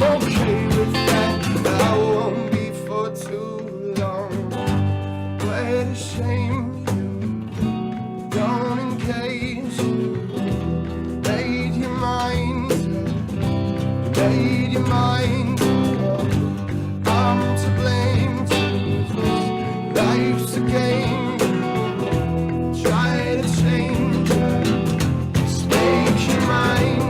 I'm okay with that. I won't be for too long. What a shame you don't engage. You made your mind. You made your mind. I'm to blame. Life's a game. Try to change. Just make your mind.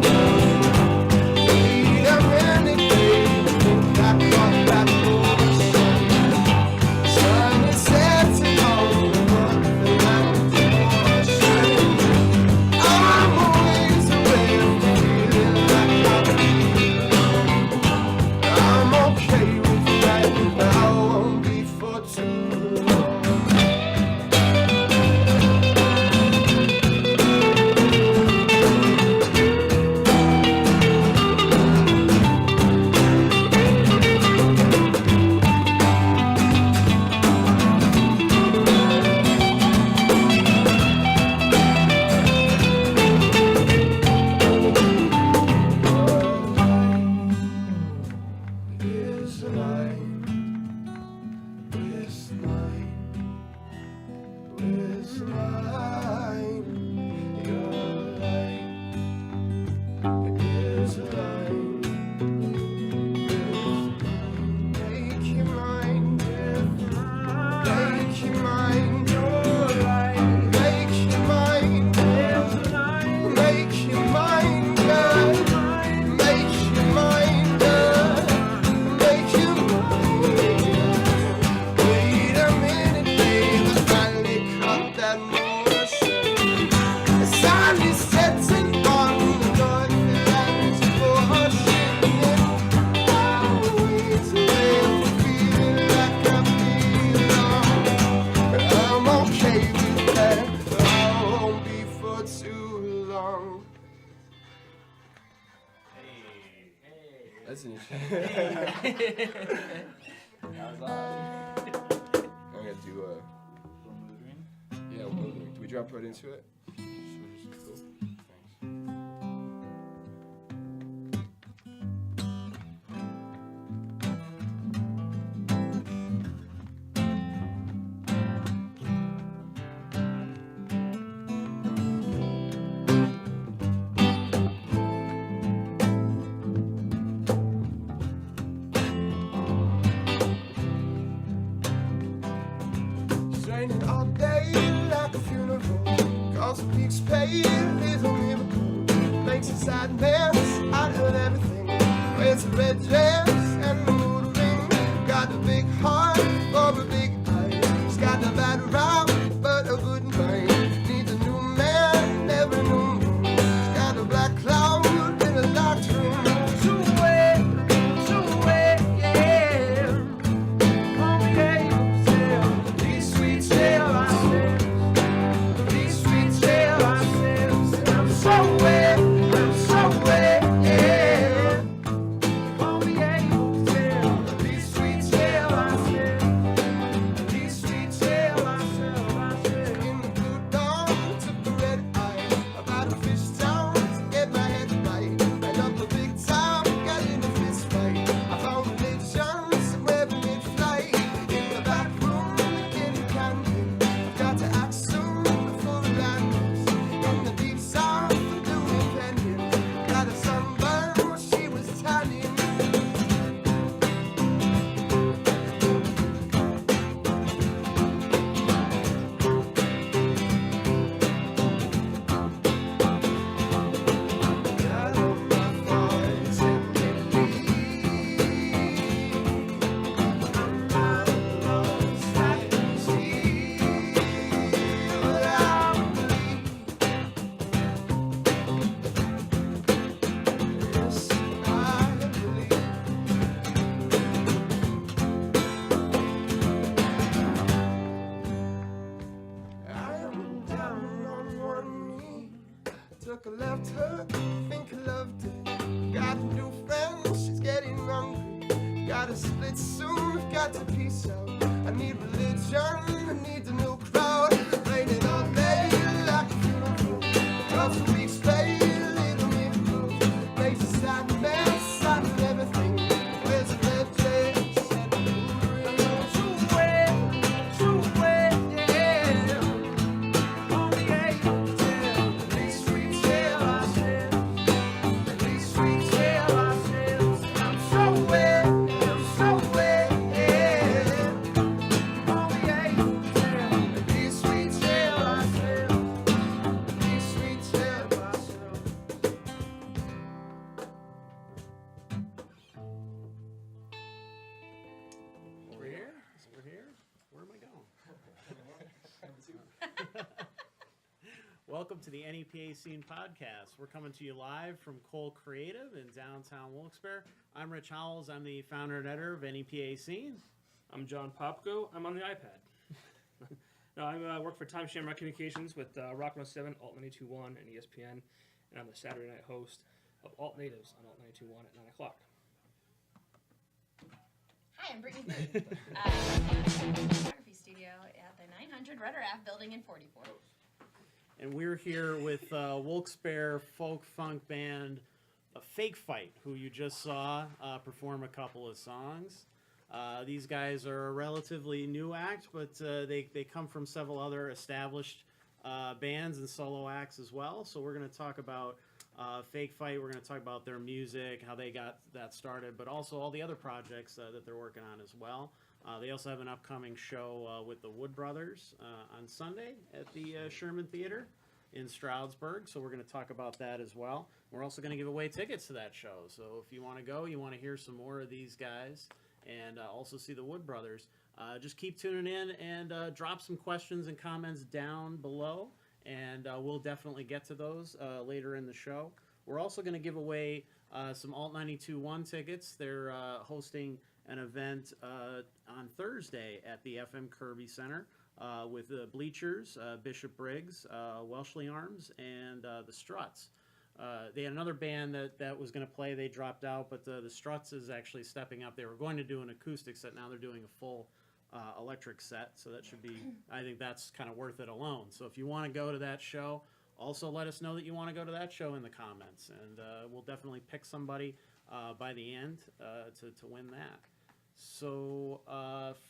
That's an issue. I'm gonna do yeah, do we drop right into it? Cool. Thanks. Weeks paid, is a miracle. Makes a sad mess out of everything. Wears a red dress and a mood ring. Got a big heart or a big eye. She's got a bad route, but a good mind. Needs a new man every new moon. She's got a black cloud in a locked room. Took a left hook, think I loved it. Got a new friend, she's getting hungry. Got a split soon, got to peace out. I need religion, I need a new crowd. Raining all day like a funeral. Couple weeks play, little miracles. Makes a sad mess out of everything. Welcome to the NEPA Scene Podcast. We're coming to you live from Cole Creative in downtown Wilkes-Barre. I'm Rich Howells. I'm the founder and editor of NEPA Scene. I'm John Popko. I'm on the iPad. No, I work for Time Shamrock Communications with Rock 107, Alt 92.1, and ESPN, and I'm the Saturday night host of Alt Natives on Alt 92.1 at 9 o'clock. Hi, I'm Brittany Booth. I'm in the photography studio at the 900 Rudder Ave building in 44. And we're here with Wilkes-Barre folk funk band Fake Fight, who you just saw perform a couple of songs. These guys are a relatively new act, but they come from several other established bands and solo acts as well. So we're going to talk about Fake Fight. We're going to talk about their music, how they got that started, but also all the other projects that they're working on as well. They also have an upcoming show with the Wood Brothers on Sunday at the Sherman Theater in Stroudsburg, so we're going to talk about that as well. We're also going to give away tickets to that show, so if you want to go, you want to hear some more of these guys, and also see the Wood Brothers, just keep tuning in and drop some questions and comments down below, and we'll definitely get to those later in the show. We're also going to give away some Alt 92.1 tickets. They're hosting an event on Thursday at the FM Kirby Center with the Bleachers, Bishop Briggs, Welshly Arms, and the Struts. They had another band that was going to play. They dropped out, but the Struts is actually stepping up. They were going to do an acoustic set. Now they're doing a full electric set, so that should be, I think that's kind of worth it alone. So if you want to go to that show, also let us know that you want to go to that show in the comments, and we'll definitely pick somebody by the end to win that. So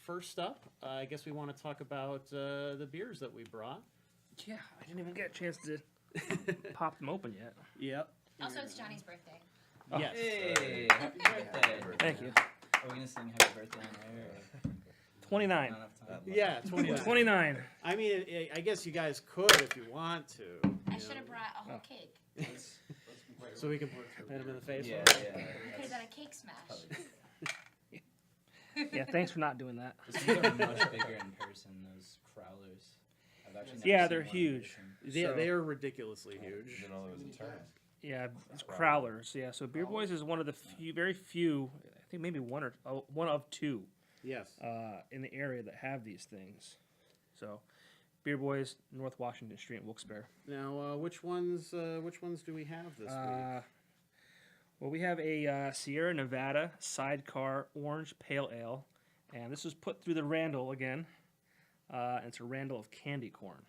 first up, I guess we want to talk about the beers that we brought. Yeah, I didn't even get a chance to pop them open yet. Yep. Also, it's Johnny's birthday. Oh. Yes. Hey, happy birthday. Thank you. Are we going to sing happy birthday on air? 29. Not enough time. Yeah, 29. 29. I mean, I guess you guys could if you want to. I should have brought a whole cake. So we can hit him in the face. Yeah, with it? yeah. We could have done a cake smash. Yeah, thanks for not doing that. Those things are much bigger in person, those crowlers. I've actually never Yeah, seen they're one in huge. person. Yeah, So- they are ridiculously huge. Didn't know there was a term. Yeah, it's crowlers. Yeah, so Beer Boys is one of the very few, I think maybe one of two Yes. in the area that have these things. So, Beer Boys, North Washington Street, Wilkes-Barre. Now, which ones do we have this week? Well, we have a Sierra Nevada Sidecar Orange Pale Ale, and this was put through the Randall again. And it's a Randall of candy corn.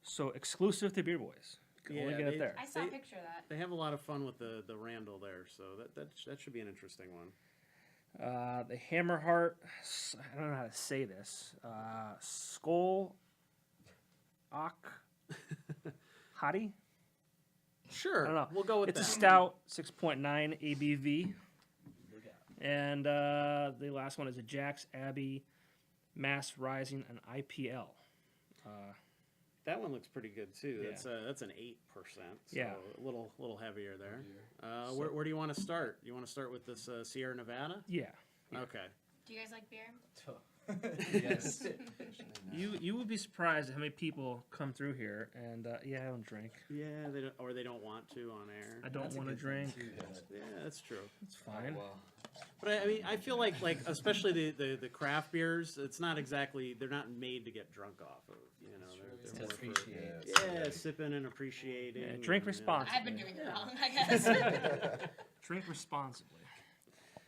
So exclusive to Beer Boys. You can only Yeah, get it there. I saw a picture of that. They have a lot of fun with the Randall there, so that should be an interesting one. The HammerHeart, I don't know how to say this. Sköll Och Hati? Sure. I don't know. We'll go with It's that. a stout, 6.9 ABV. And the last one is a Jack's Abbey Mass Rising, an IPL. That one looks pretty good too. Yeah. That's an 8%. So Yeah. a little heavier there. Where do you want to start? You want to start with this Sierra Nevada? Yeah. Okay. Do you guys like beer? Yes. You would be surprised at how many people come through here, and yeah, I don't drink. Yeah, they don't want to on air. I don't want to drink. Yeah, that's true. It's fine. But I mean, I feel like especially the craft beers, it's not exactly, they're not made to get drunk off of. You know, It's they're to more for, appreciate. sipping and appreciating. Yeah, drink and, responsibly. I've been doing it wrong, I guess. Drink responsibly.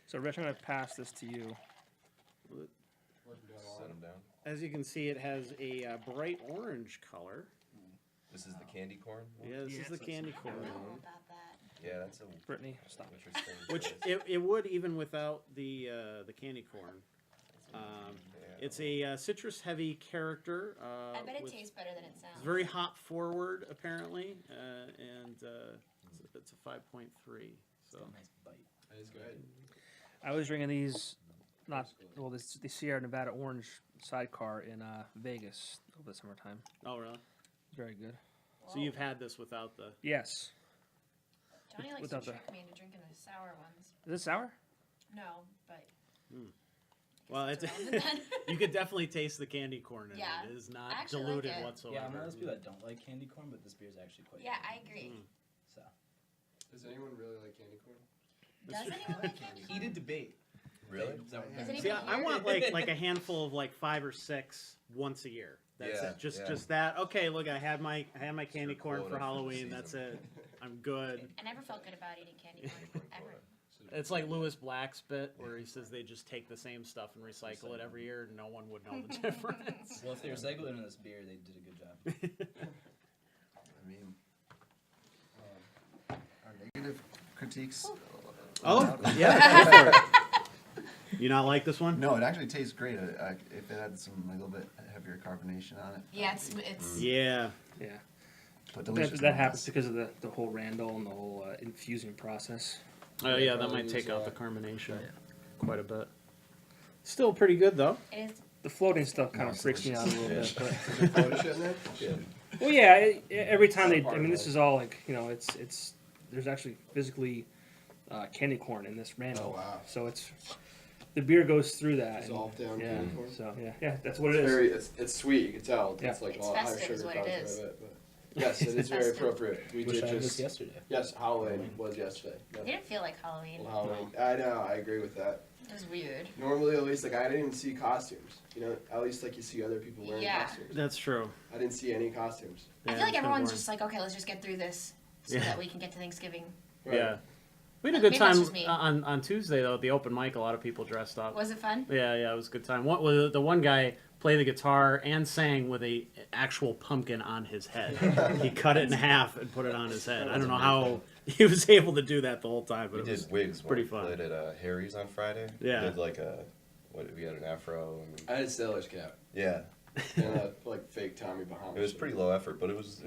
So, Rich, I'm going to pass this to you. Set them down. As you can see, it has a bright orange color. This is the candy corn one? Yeah, this is the candy I corn. don't know about that. Yeah, that's a Brittany, stop. interesting. Which it would even without the candy corn. It's a citrus heavy character. I bet it with- tastes better than it sounds. It's very hop forward apparently, and it's a 5.3. So Nice bite. That is good. I was drinking these, the Sierra Nevada Orange Sidecar in Vegas over the summertime. oh really? Very good. So you've had this without the Yes. Johnny likes without to the- trick me into drinking the sour ones. Is it sour? No, but Well, it's, Rather than- you could definitely taste the candy corn in Yeah. it. It is not I actually like diluted it. whatsoever. Yeah, I'm one of those people that don't like candy corn, but this beer is actually quite Yeah, good. I agree. So, Does anyone really like candy corn? Does anyone like candy corn? heated debate. Really? Is that what Does we're anyone See, I here? want like a handful of like 5 or 6 once a year. That's Yeah, it. Just yeah. just that. Okay, look, I had my candy corn quota for for the Halloween. season. That's it. I'm good. I never felt good about eating candy corn ever. It's like Lewis Black's bit where he says they just take the same stuff and recycle it every year. No one would know the difference. Well, if they recycled it in this beer, they did a good job. I mean, our negative critiques. Oh, yeah. Go for it. You not like this one? No, it actually tastes great. If it had some a little bit heavier carbonation on it. Yeah, it's Yeah. Yeah. But That, delicious. that happens because of the whole Randall and the whole infusing process. Oh yeah, that might take out the carbonation quite a bit. Still pretty good though. it is. The floating stuff kind No, of it's freaks me out a little delicious. bit. But, Photo shit in there? Yeah. well, yeah. Every time they, I mean, this is all like it's. There's actually physically candy corn in this Randall. Oh, wow. So it's the beer goes through that. Dissolved down yeah. candy corn. So yeah, that's what it It's is. very, it's sweet. You can tell. Yeah. It's like It's a lot higher festive is sugar what it content is. of it. But yes, it is very Festive. appropriate. We Wish did I had this just yesterday. yes, Halloween was yesterday. It didn't feel like Halloween. Well, Halloween. I know. I agree with that. It was weird. Normally, at least, like I didn't even see costumes. You know, at least like you see other people wearing Yeah. costumes. That's true. I didn't see any costumes. I Yeah, feel like it's kinda everyone's boring. just like, okay, let's just get through this so Yeah. that we can get to Thanksgiving. Right. Yeah. We had a good Maybe that's time just me. on Tuesday though at the open mic. A lot of people dressed up. Was it fun? Yeah, it was a good time. What was the one guy played the guitar and sang with a actual pumpkin on his head. He cut it in half and put it on his head. I don't know how he was able to do that the whole time, but We it was did wigs. pretty when fun. we played at Harry's on Friday. Yeah. We did like we had an afro. And, I had a sailor's cap yeah. and a like fake Tommy Bahama. It was pretty low effort, but it was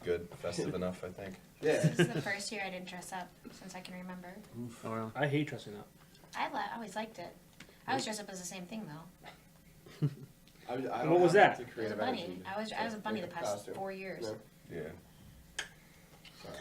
good, festive enough, I think. Yeah. This is the first year I didn't dress up since I can remember. Oh, well. I hate dressing up. I always liked it. I always dressed up as the same thing though. I What don't was have that? the I was a creative bunny. energy I was a bunny the make a past costume. 4 years. No. Yeah. Sorry.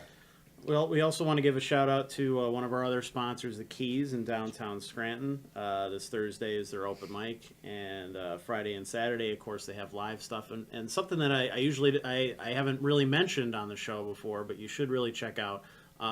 Well, we also want to give a shout out to one of our other sponsors, the Keys in downtown Scranton. This Thursday is their open mic, and Friday and Saturday, of course, they have live stuff. And something that I usually I haven't really mentioned on the show before, but you should really check out.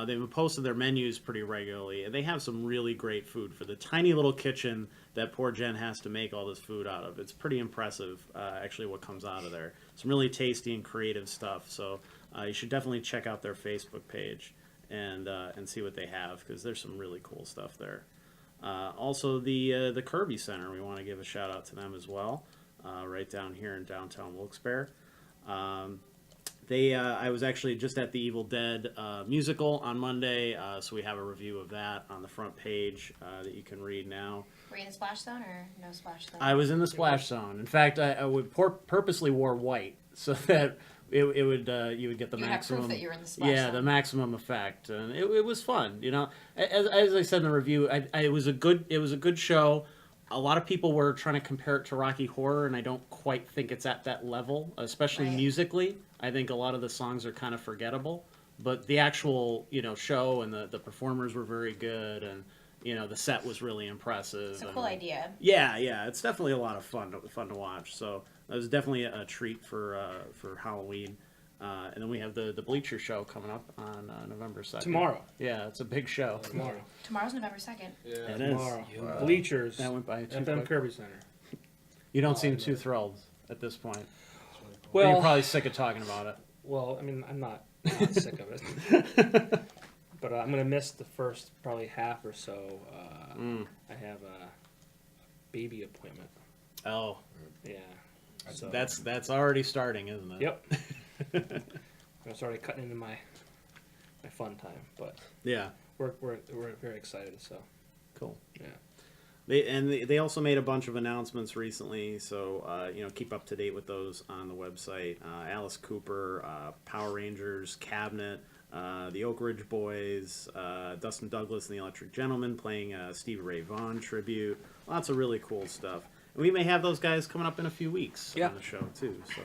They've posted their menus pretty regularly, and they have some really great food for the tiny little kitchen that poor Jen has to make all this food out of. It's pretty impressive, actually, what comes out of there. Some really tasty and creative stuff. So you should definitely check out their Facebook page and see what they have, because there's some really cool stuff there. Also, the Kirby Center, we want to give a shout out to them as well, right down here in downtown Wilkes-Barre. I was actually just at the Evil Dead musical on Monday, so we have a review of that on the front page that you can read now. Were you in the splash zone or no splash zone? I was in the splash zone. In fact, I would purposely wore white so that it would you would get the You would have maximum. proof that you were in the splash yeah, zone. the maximum effect, and it was fun. You know, as I said in the review, it was a good show. A lot of people were trying to compare it to Rocky Horror, and I don't quite think it's at that level, especially Right. musically. I think a lot of the songs are kind of forgettable, but the actual show and the performers were very good, and the set was really impressive. It's a and- cool idea. Yeah, it's definitely a lot of fun to watch. So that was definitely a treat for Halloween. And then we have the Bleacher Show coming up on November 2nd. Tomorrow. Yeah, it's a big show. Tomorrow. Tomorrow's November 2nd. Yeah. It is. Tomorrow. Wow. Bleachers. That went by too FM quick. Kirby Center. You don't seem too thrilled at this point. Well, You're probably sick of talking about it. well, I mean, I'm not sick of it, but I'm gonna miss the first probably half or so. I have a baby appointment. Oh, Yeah. So that's already starting, isn't it? Yep. I'm already cutting into my fun time, but Yeah. we're very excited. So Cool. yeah. They also made a bunch of announcements recently, so keep up to date with those on the website. Alice Cooper, Power Rangers, Cabinet, the Oak Ridge Boys, Dustin Douglas and the Electric Gentlemen playing Stevie Ray Vaughan tribute. Lots of really cool stuff. And we may have those guys coming up in a few weeks Yeah. on the show too, so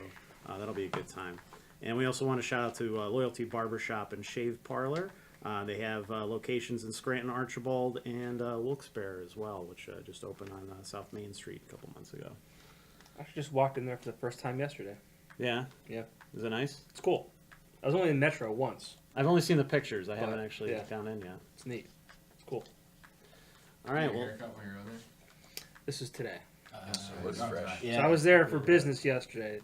that'll be a good time. And we also want to shout out to Loyalty Barbershop and Shave Parlor. They have locations in Scranton, Archibald, and Wilkes-Barre as well, which just opened on South Main Street a couple months ago. I actually just walked in there for the first time yesterday. Yeah? Yeah. Is it nice? It's cool. I was only in Metro once. I've only seen the pictures. I But, haven't actually yeah. gone in yet. It's neat. It's cool. All right, well, This is today. Looks fresh. So I was there for business yesterday.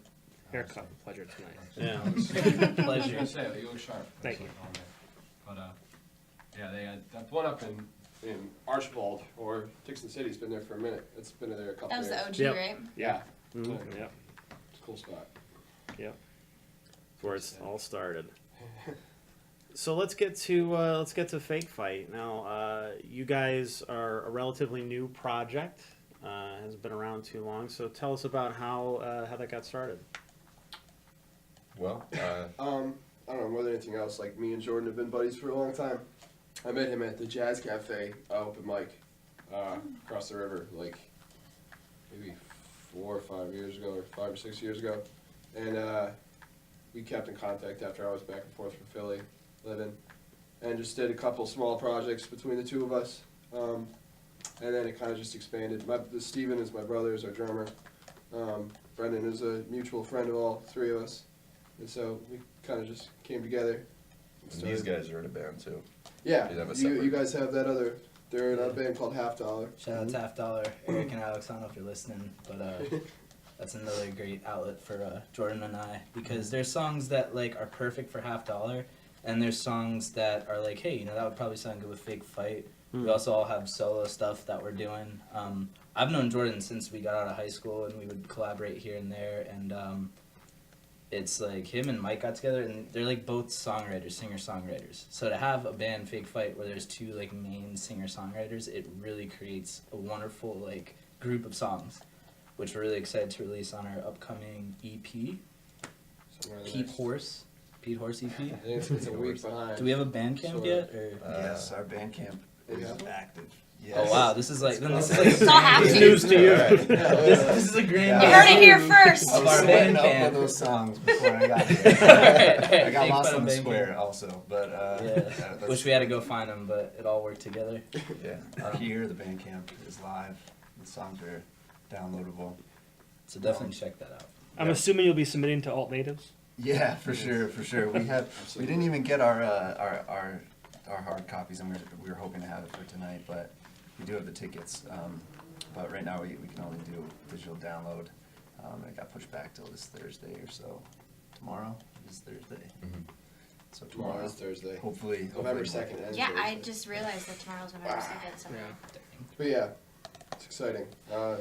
Haircut pleasure tonight. yeah. Pleasure. You look sharp. Thank you. But yeah, they had that one up In Archibald or Dixon City's been there for a minute. It's been there a couple That was years. the OG, Yep. right? Yeah, Mhm. Yep. it's a cool spot. Yep. That's where it's all started. So let's get to Fake Fight now. You guys are a relatively new project. Hasn't been around too long. So tell us about how that got started. Well, I don't know, more than anything else, like me and Jordan have been buddies for a long time. I met him at the Jazz Cafe open mic across the river, like maybe 4 or 5 years ago, or 5 or 6 years ago. And we kept in contact after I was back and forth from Philly living, and just did a couple small projects between the two of us. And then it kind of just expanded. Stephen is my brother, is our drummer. Brendan is a mutual friend of all three of us. And so we kind of just came together. and these guys are in a band too. Yeah, You have a you separate- guys have that other, they're in a band called Half Dollar. Shout out to Half Dollar, Eric and Alex. I don't know if you're listening, but that's another great outlet for Jordan and I, because there's songs that like are perfect for Half Dollar, and there's songs that are like, hey, you know, that would probably sound good with Fake Fight. We also all have solo stuff that we're doing. I've known Jordan since we got out of high school, and we would collaborate here and there. And it's like him and Mike got together, and they're like both songwriters, singer-songwriters. So to have a band, Fake Fight, where there's two like main singer-songwriters, it really creates a wonderful like group of songs, which we're really excited to release on our upcoming EP, Pete Horse EP. It's a week behind. Do we have a band camp Sort of. yet? Or? Yes, our band camp is Yeah. active. Yes. Oh wow, this is like It's all happening. News to you. this is a grand You Yeah. heard it here first. I of was our setting band up camp. with those songs before I got here. I got Big lost fan on of the band square camp. also, but Yeah. Wish we had to go find them, but it all worked together. Yeah, here the band camp is live. The songs are downloadable. So definitely check that out. I'm assuming you'll be submitting to Alt Natives. Yeah, for sure, for sure. We didn't even get our hard copies, and we were hoping to have it for tonight, but we do have the tickets. But right now we can only do digital download. It got pushed back till this Thursday or so. Tomorrow is Thursday. So Tomorrow is Thursday. Hopefully. November 2nd ends Yeah, I Thursday. just realized that tomorrow's November 2nd. So But yeah, it's exciting. I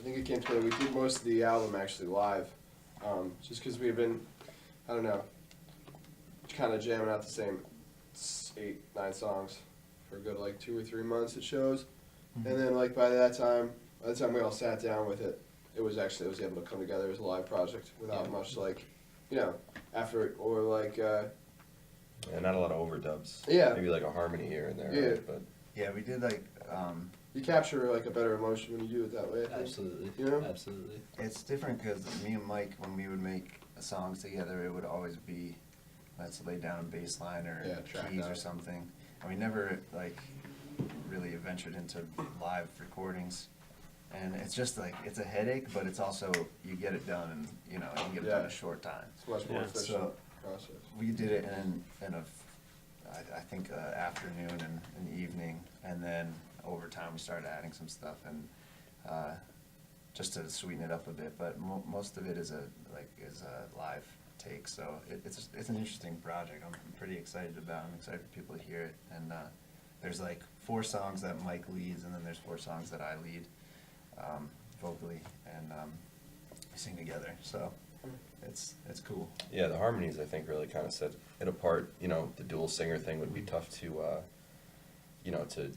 think it came together. We did most of the album actually live, just because we've been, I don't know, kind of jamming out the same 8, 9 songs for a good like 2 or 3 months at shows, and then like by the time we all sat down with it, it was able to come together as a live project without much like, effort or like. Yeah, not a lot of overdubs. Yeah. Maybe like a harmony here and there. Yeah. Right? But Yeah, we did like. You capture like a better emotion when you do it that way. I think. Absolutely. You know? Absolutely. It's different because me and Mike, when we would make songs together, it would always be let's lay down a bass line or Yeah, track keys that. or something. And we never like really ventured into live recordings. And it's just like it's a headache, but it's also you get it done, and you can get it done in a short time. It's a much more Yeah. efficient So process. we did it in I think afternoon and evening, and then over time we started adding some stuff and just to sweeten it up a bit. But most of it is a live take, so it's an interesting project. I'm pretty excited about. I'm excited for people to hear it. And there's like 4 songs that Mike leads, and then there's 4 songs that I lead vocally, and we sing together. So it's cool. yeah, the harmonies I think really kind of set it apart. The dual singer thing would be tough to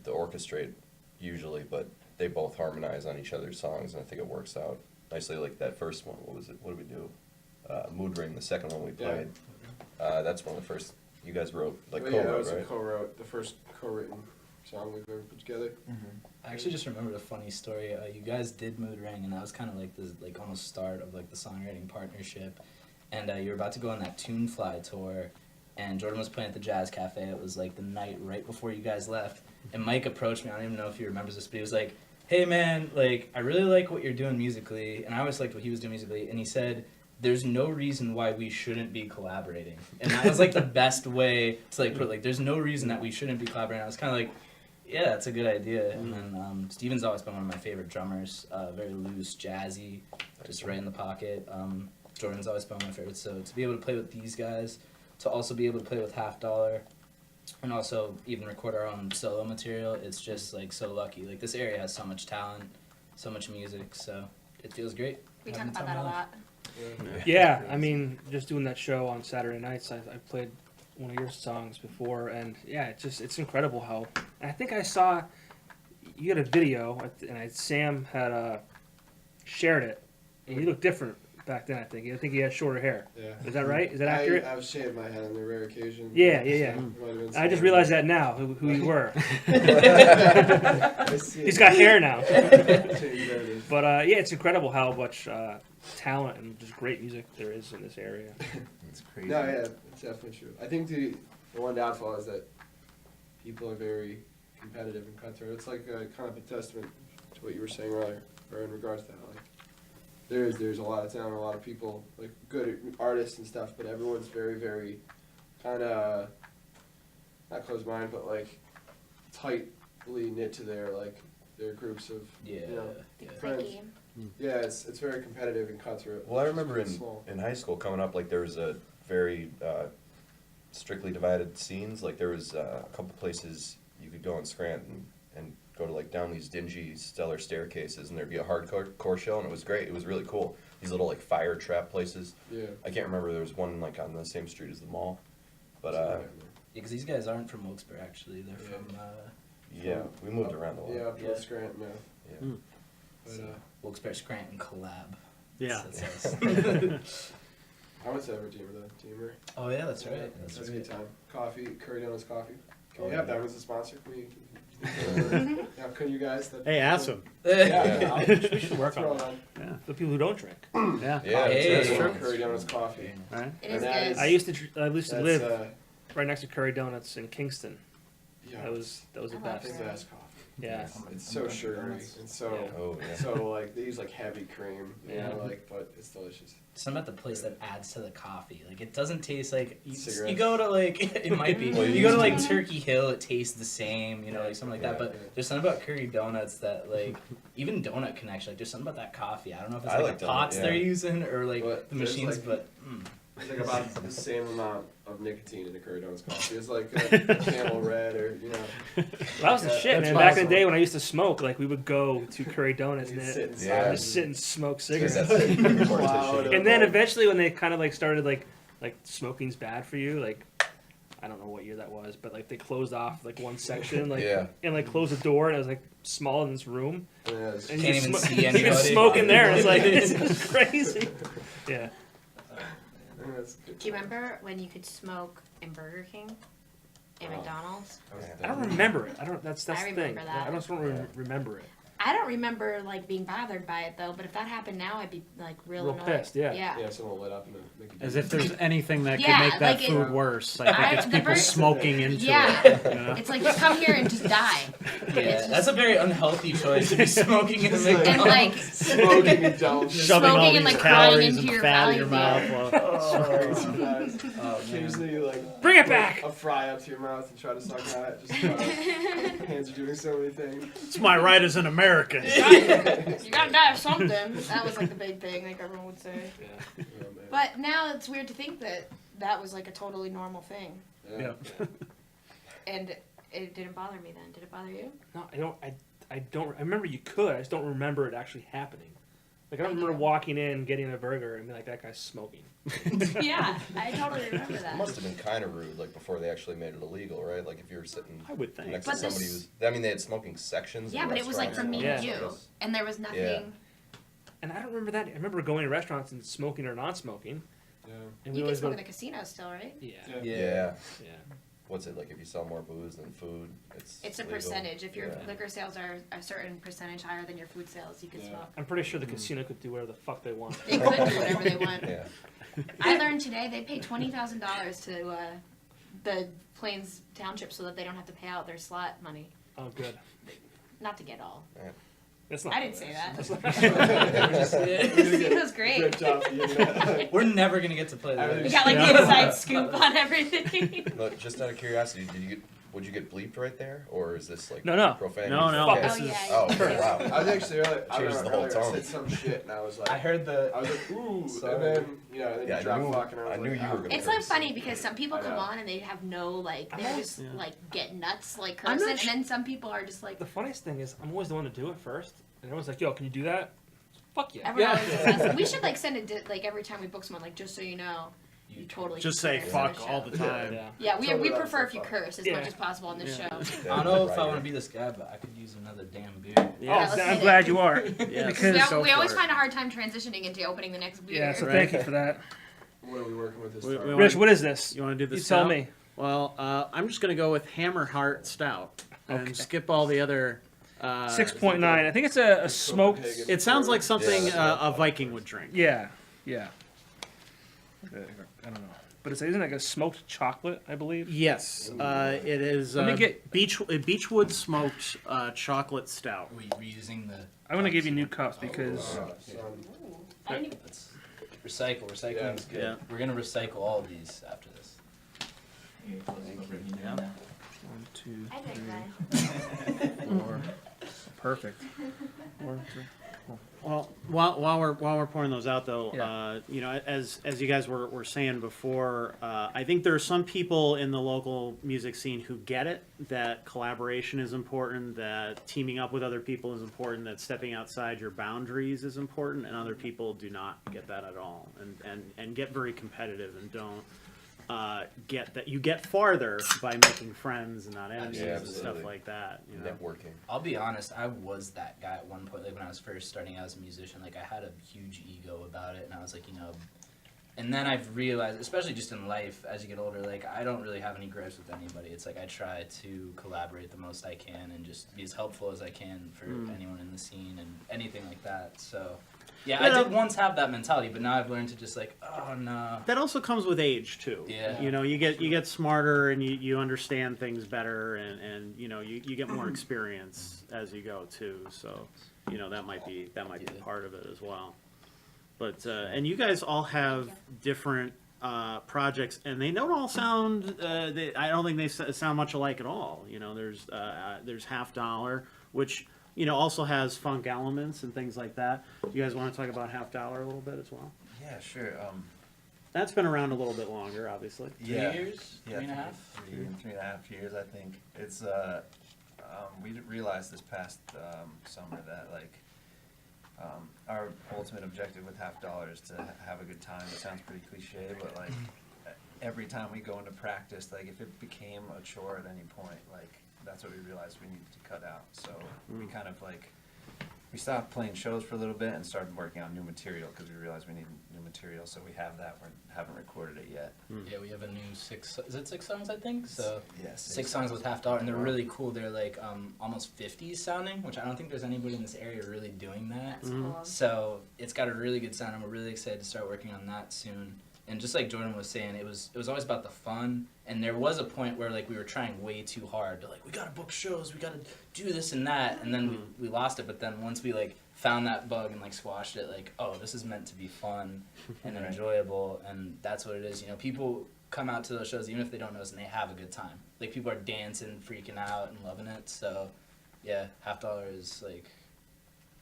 orchestrate usually, but they both harmonize on each other's songs, and I think it works out nicely. Like that first one, what was it? What did we do? Mood Ring, the second one we Yeah. played. That's one of the first you guys wrote, like But yeah, that co-wrote, was right? the first co-written song we've ever put together. I actually just remembered a funny story. You guys did Mood Ring, and that was kind of like the almost start of like the songwriting partnership. And you were about to go on that Tunefly tour, and Jordan was playing at the Jazz Cafe. It was like the night right before you guys left, and Mike approached me. I don't even know if he remembers this, but he was like, "Hey man, like I really like what you're doing musically," and I always liked what he was doing musically, and he said, "There's no reason why we shouldn't be collaborating," and that was like the best way to like put it. Like, there's no reason that we shouldn't be collaborating. I was kind of like, yeah, that's a good idea. And then Stephen's always been one of my favorite drummers. Very loose, jazzy, just right in the pocket. Jordan's always been one of my favorites. So to be able to play with these guys, to also be able to play with Half Dollar, and also even record our own solo material, it's just like so lucky. Like, this area has so much talent, so much music, so it feels great. We talk having about time that a to live. lot. Yeah, I mean, just doing that show on Saturday nights, I played one of your songs before, and yeah, it's incredible how. And I think I saw you had a video, and Sam had shared it, and you looked different back then. I think he had shorter hair. Yeah. Is that right? Is that accurate? I've shaved my head on the rare occasion. Yeah. It might have been I just some- realized that now, who you were. I see He's it. got hair now. Change narrative. But yeah, it's incredible how much talent and just great music there is in this area. It's crazy. No, yeah, it's definitely true. I think the one downfall is that people are very competitive and cutthroat. It's like kind of a testament to what you were saying earlier, or in regards to that. Like, there's a lot of talent, a lot of people, like good artists and stuff, but everyone's very, very kind of not closed-minded, but like tightly knit to their groups of Yeah, you know, yeah. friends. Clicky. Yeah, it's very competitive and cutthroat. Well, I which is remember pretty small. in high school coming up, like there was a very strictly divided scenes. Like there was a couple places you could go in Scranton and go to like down these dingy stellar staircases, and there'd be a hardcore show, and it was great. It was really cool. These little like fire trap places. Yeah. I can't remember. There was one like on the same street as the mall, but Yeah, Because these guys aren't from Wilkes-Barre, actually. They're Yeah. from yeah, we moved around a lot. Yeah, up Yeah. towards Scranton now. Yeah. But Wilkes-Barre Scranton collab. Yeah. That's us. I went to Redeemer though, Redeemer. Oh yeah, that's right. That's That's a good right. time. Coffee, Curry Donuts coffee. Can Oh, we have yeah. that as a sponsor? Can we? Yeah, can you guys? Hey, ask him. Yeah, We should work throw on it that. on. Yeah. The people who don't drink. Yeah. Yeah, Hey. that's Hey. true. Curry Donuts coffee. Right. It And is that good. is- I used to That's, live right next to Curry Donuts in Kingston. yeah, That was the I love best. it's the best coffee. Yeah. It's so sugary and so Yeah. Oh yeah. so like they use like heavy cream, you know, Yeah. like but it's delicious. Something about the place that adds to the coffee. Like, it doesn't taste like you Cigarettes. go to like it might be. Well, You you go to like used Turkey Hill, it tastes the same, you know, like something like that. Yeah. But there's something about Curry Donuts that like even Donut Connection. Like, there's something about that coffee. I don't know if it's I like like the donut, pots yeah. they're using or like But the there's, machines, like- but It's like about the same amount of nicotine in the Curry Donuts coffee. It's like a Camel Red or you know. That was the Yeah, shit, that's man. Back in awesome. the day when I used to smoke, like we would go to Curry Donuts You and sit in Yeah. just sit and smoke Dude, cigarettes. that's Cloud of, And then like- eventually, when they kind of like started like smoking's bad for you, like I don't know what year that was, but like they closed off like one section, like Yeah. and like closed the door, and it was like small in this room, Yeah, it's- and Can't you even could see you could anybody. smoke in there, and it's like it's crazy. Yeah. that's good. Do you remember when you could smoke in Burger King and Oh. McDonald's? I don't remember it. I don't. That's I the thing. remember that. I just don't remember it. I don't remember like being bothered by it though, but if that happened now, I'd be like real Real annoyed. pissed, yeah. Yeah, someone lit up and make you As if there's anything that Yeah, could make that like it- food worse. I think I- it's the people burger- smoking into Yeah. it. You know? It's like just come here and just die. yeah, that's a very unhealthy choice to be smoking in the It's like- And McDonald's. like smoking indulgence. Shoving all Smoking these and, like, crying calories into and your fat in your valley mouth. beer. While, Oh, occasionally you like Bring it put back! a fry up to your mouth and try to suck on it. Just hands are doing so many things. it's my right as an American. you gotta die of something. That was like the big thing, like everyone would say. Oh, man. But now it's weird to think that that was like a totally normal thing, Yeah. and it didn't bother me then. Did it bother you? No, I don't. I don't. I remember you could. I just don't remember it actually happening. Like I don't I remember do. walking in, getting a burger, and be like, "That guy's smoking." Yeah, I totally remember It that. must have been kind of rude, like before they actually made it illegal, right? Like if you were sitting I would think. next But to somebody this- who's, I mean, they had smoking sections. in Yeah, but it was like restaurants from me Yeah. to you, and there was nothing. Yeah. And I don't remember that. I remember going to restaurants and smoking or not smoking. Yeah. And You can always smoke go. in the casino still, right? Yeah. Yeah. Yeah. Yeah. What's it like if you sell more booze than food? It's It's a legal? percentage. If your Yeah. liquor sales are a certain percentage higher than your food sales, you can Yeah. smoke. I'm pretty sure the casino could do whatever the fuck they want. They could do whatever they want. Yeah. I learned today they pay $20,000 to the Plains Township so that they don't have to pay out their slot money. Oh, good. Not to get all. That's not. I didn't say that. Just- It was great. Good job for you. We're never gonna get to play We that. got like the inside scoop on everything. Look, just out of curiosity, would you get bleeped right there, or is this like No. profanity? No. Okay. This Oh, is- yeah. Oh, okay, wow. I was actually earlier, Changes the whole I tone. said some shit and I was like, I heard the. I was like, ooh, Sorry. and then, and then Yeah, you drop fuck and I was knew like, you were gonna It's like curse. funny because some people I come know. on and they have no like they just Yeah. like get nuts like I'm cursing, not and then some people are just like The funniest thing is, I'm always the one to do it first, and everyone's like, "Yo, can you do that?" Fuck yeah. everyone always just says, we should like send it like every time we book someone like just so you know you totally Just can say curse fuck on the all show. the time. Yeah. Yeah, we Totally prefer right, if you fuck. curse as Yeah. much as possible on this Yeah. show. I don't know if I Right. want to be this guy, but I could use another damn beer. Yeah. let's Oh, hit I'm it. glad you are. Yes. Because Yeah, Go we always for it. find a hard time transitioning into opening the next beer. yeah, so Right. thank you for that. What are we working with this We- time? we Rich, what is this? You want to do the You tell stout? me. Well, I'm just going to go with HammerHeart Stout and Okay. skip all the other. 6.9. I think it's a smoked. Copenhagen. It sounds like something Yeah. a Viking would drink. Yeah. I don't know, but isn't it like a smoked chocolate? I believe. Yes, it is Let me get- Beechwood smoked chocolate stout. Are we reusing the? I'm gonna give you new cups because Son. I didn't even- Let's recycle. Recycling is good. Yeah. We're gonna recycle all of these after this. Yeah. 1, 2, I think that. 3, 4. Perfect. 4, 3. Well, while we're pouring those out, though, Yeah. as you guys were saying before, I think there are some people in the local music scene who get it, that collaboration is important, that teaming up with other people is important, that stepping outside your boundaries is important, and other people do not get that at all, and get very competitive and don't get that. You get farther by making friends and not enemies Yeah, and stuff absolutely. like that. You know? Networking. I'll be honest, I was that guy at one point, like when I was first starting out as a musician, like I had a huge ego about it, and I was like, and then I've realized, especially just in life, as you get older, like I don't really have any gripes with anybody. It's like I try to collaborate the most I can and just be as helpful as I can for anyone in the scene and anything like that, so... Yeah, I did once have that mentality, but now I've learned to just like, oh no. That also comes with age too. Yeah. You get smarter and you understand things better and you get more experience as you go too. So, that might be part of it as well. But and you guys all have different projects, and they don't all sound. I don't think they sound much alike at all. There's Half Dollar, which also has funk elements and things like that. Do you guys want to talk about Half Dollar a little bit as well? Yeah, sure. That's been around a little bit longer, obviously. 3 years? Yeah, 3.5? 3.5 years, I think. It's we realized this past summer that our ultimate objective with Half Dollar is to have a good time. It sounds pretty cliche, but every time we go into practice, if it became a chore at any point, that's what we realized we needed to cut out. So we kind of we stopped playing shows for a little bit and started working on new material because we realized we need new material. So we have that. We haven't recorded it yet. Yeah, we have a new 6 songs, I think? So Yes. 6 songs with Half Dollar, and they're really cool. They're almost 50s sounding, which I don't think there's anybody in this area really doing that. That's cool. So it's got a really good sound, and we're really excited to start working on that soon. And just like Jordan was saying, it was always about the fun. And there was a point where we were trying way too hard to we gotta book shows, we gotta do this and that, and then we lost it. But then once we found that bug and squashed it, oh, this is meant to be fun and enjoyable, and that's what it is. People come out to those shows even if they don't know us, and they have a good time. People are dancing, freaking out, and loving it. So yeah, Half Dollar is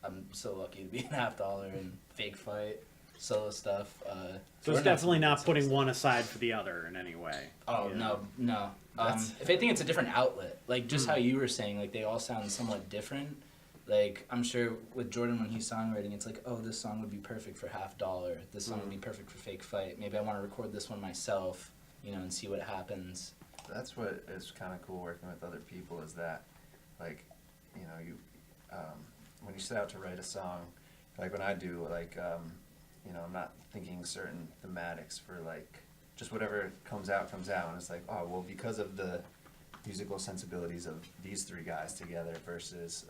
I'm so lucky to be in Half Dollar and Fake Fight, solo stuff. So it's definitely not putting one aside for the other in any way. Oh Yeah. no. If I think it's a different outlet, just how you were saying, they all sound somewhat different. I'm sure with Jordan when he's songwriting, it's oh, this song would be perfect for Half Dollar. This song would be perfect for Fake Fight. Maybe I want to record this one myself, and see what happens. That's what is kind of cool working with other people is that, when you set out to write a song, when I do, I'm not thinking certain thematics for just whatever comes out, and it's oh, well, because of the musical sensibilities of these 3 guys together versus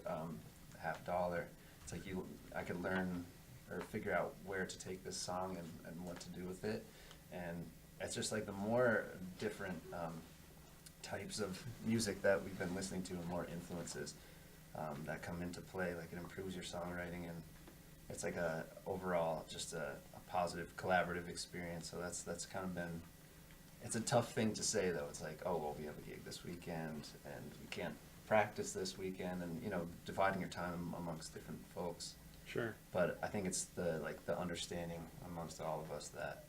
Half Dollar, it's I could learn or figure out where to take this song and what to do with it, and it's just the more different types of music that we've been listening to and more influences that come into play. Like it improves your songwriting, and it's like a overall just a positive collaborative experience. So that's kind of been, it's a tough thing to say though. It's like, oh well, we have a gig this weekend and we can't practice this weekend, and you know, dividing your time amongst different folks. Sure. But I think it's the understanding amongst all of us that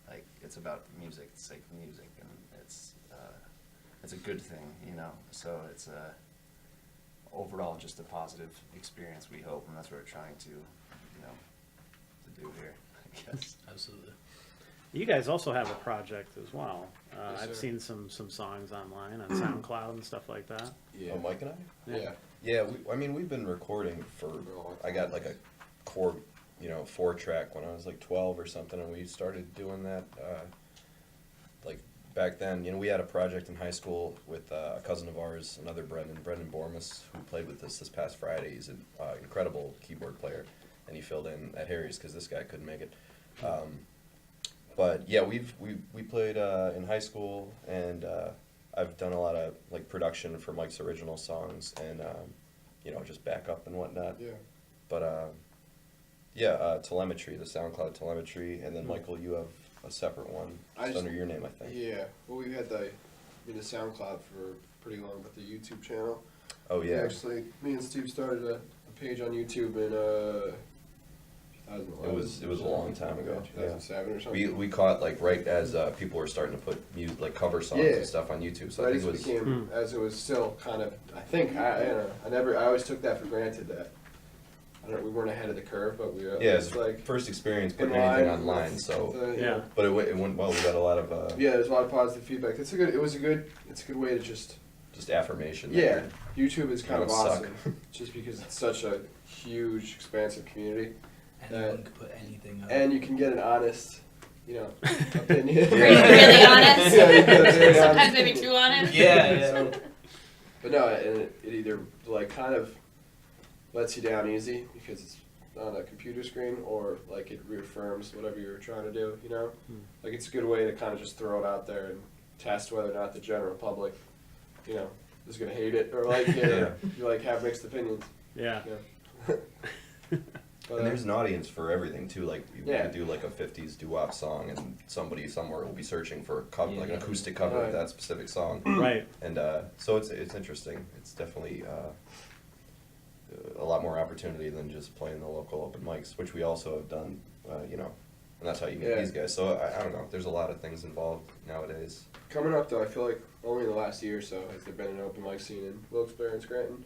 like it's about music, the sake of music, and it's a good thing, you know. So it's overall just a positive experience, we hope, and that's what we're trying to, you know, to do here, I guess. Absolutely. You guys also have a project as well. Yes, I've sir. seen some songs online on SoundCloud and stuff like that. Yeah. Oh, Mike and I? Yeah. Yeah, I mean, we've been recording for, I got like a core, 4-track when I was like 12 or something, and we started doing that, like back then. We had a project in high school with a cousin of ours, another Brendan Bormus, who played with us this past Friday. He's an incredible keyboard player, and he filled in at Harry's because this guy couldn't make it. But yeah, we played in high school, and I've done a lot of like production for Mike's original songs, and just backup and whatnot. Yeah. But yeah, telemetry, the SoundCloud telemetry, and then Michael, you have a separate one just under your name, I think. Yeah. Well, we've had the SoundCloud for pretty long, but the YouTube channel. Oh yeah. Actually, me and Steve started a page on YouTube in 2011. It was a long time ago. 2007 or something. We caught like right as people were starting to put music, like cover songs Yeah. and stuff on YouTube. So Right I as think it it was. became, as it was still kind of, I think, I don't know, I always took that for granted that, we weren't ahead of the curve, but we were Yeah, it's like, first experience putting in anything line online. with So, the, Yeah. but it went well. We got a lot of yeah, there's a lot of positive feedback. It's a good way to just, just affirmation. that yeah, you're- YouTube is kind of don't suck. awesome, just because it's such a huge, expansive community, Anyone could put anything up. and you can get an honest, opinion. Really honest? Yeah, you can get a very Sometimes honest maybe opinion. too honest. Yeah. But no, and it either like kind of lets you down easy because it's on a computer screen, or like it reaffirms whatever you're trying to do, Like it's a good way to kind of just throw it out there and test whether or not the general public, is gonna hate it or like Yeah. you like have mixed opinions. Yeah. But, And there's an audience for everything too. Like you Yeah. could do like a '50s doo-wop song, and somebody somewhere will be searching for a cover, like an Yeah. acoustic cover Right. of that specific song. Right. And so it's interesting. It's definitely a lot more opportunity than just playing the local open mics, which we also have done. And that's how you meet Yeah. these guys. So I don't know. There's a lot of things involved nowadays. coming up though, I feel like only in the last year or so has there been an open mic scene in Wilkes-Barre and Scranton.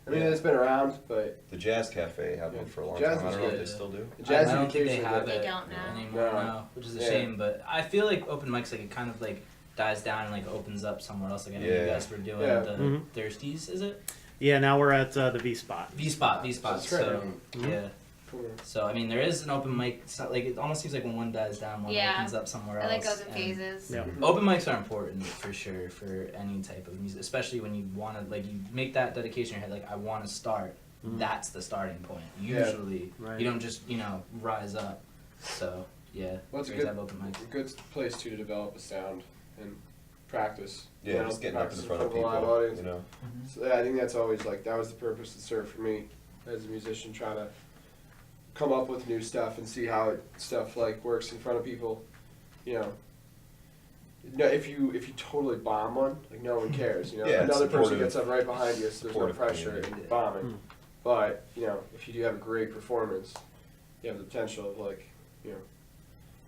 I mean, Yeah. it's been around, but The Jazz Cafe had one for a long Jazz time. I was don't know if good. they still do. the jazz I don't think they occasionally have get it They don't now. anymore No. now, which is a Yeah. shame. But I feel like open mics, like it kind of like dies down and like opens up somewhere else. Like I know you Yeah. guys were doing Yeah. the Mhm. Thirsties, is it? Yeah. Now we're at the V Spot. V spot. That's right. So Mhm. yeah. Cool. So I mean, there is an open mic. It's not, like it almost seems like when one dies down, one Yeah. opens up somewhere It else. like goes in and phases. Yeah. Open mics are important for sure for any type of music, especially when you want to like you make that dedication in your head. Like I want to start. Mhm. That's the starting point. Yeah. Usually, Right. you don't just rise up. So yeah, Well, it's a great to good, have open mics. a good place too to develop a sound and practice. Yeah, just getting up in front of a live people. audience. Mm-hmm. So yeah, I think that's always like that was the purpose it served for me as a musician, trying to come up with new stuff and see how stuff like works in front of people. No, if you totally bomb one, like no one cares. Yeah, it's another person supportive- gets up right behind you, so there's no supportive pressure community. in bombing. Hmm. But if you do have a great performance, you have the potential of like,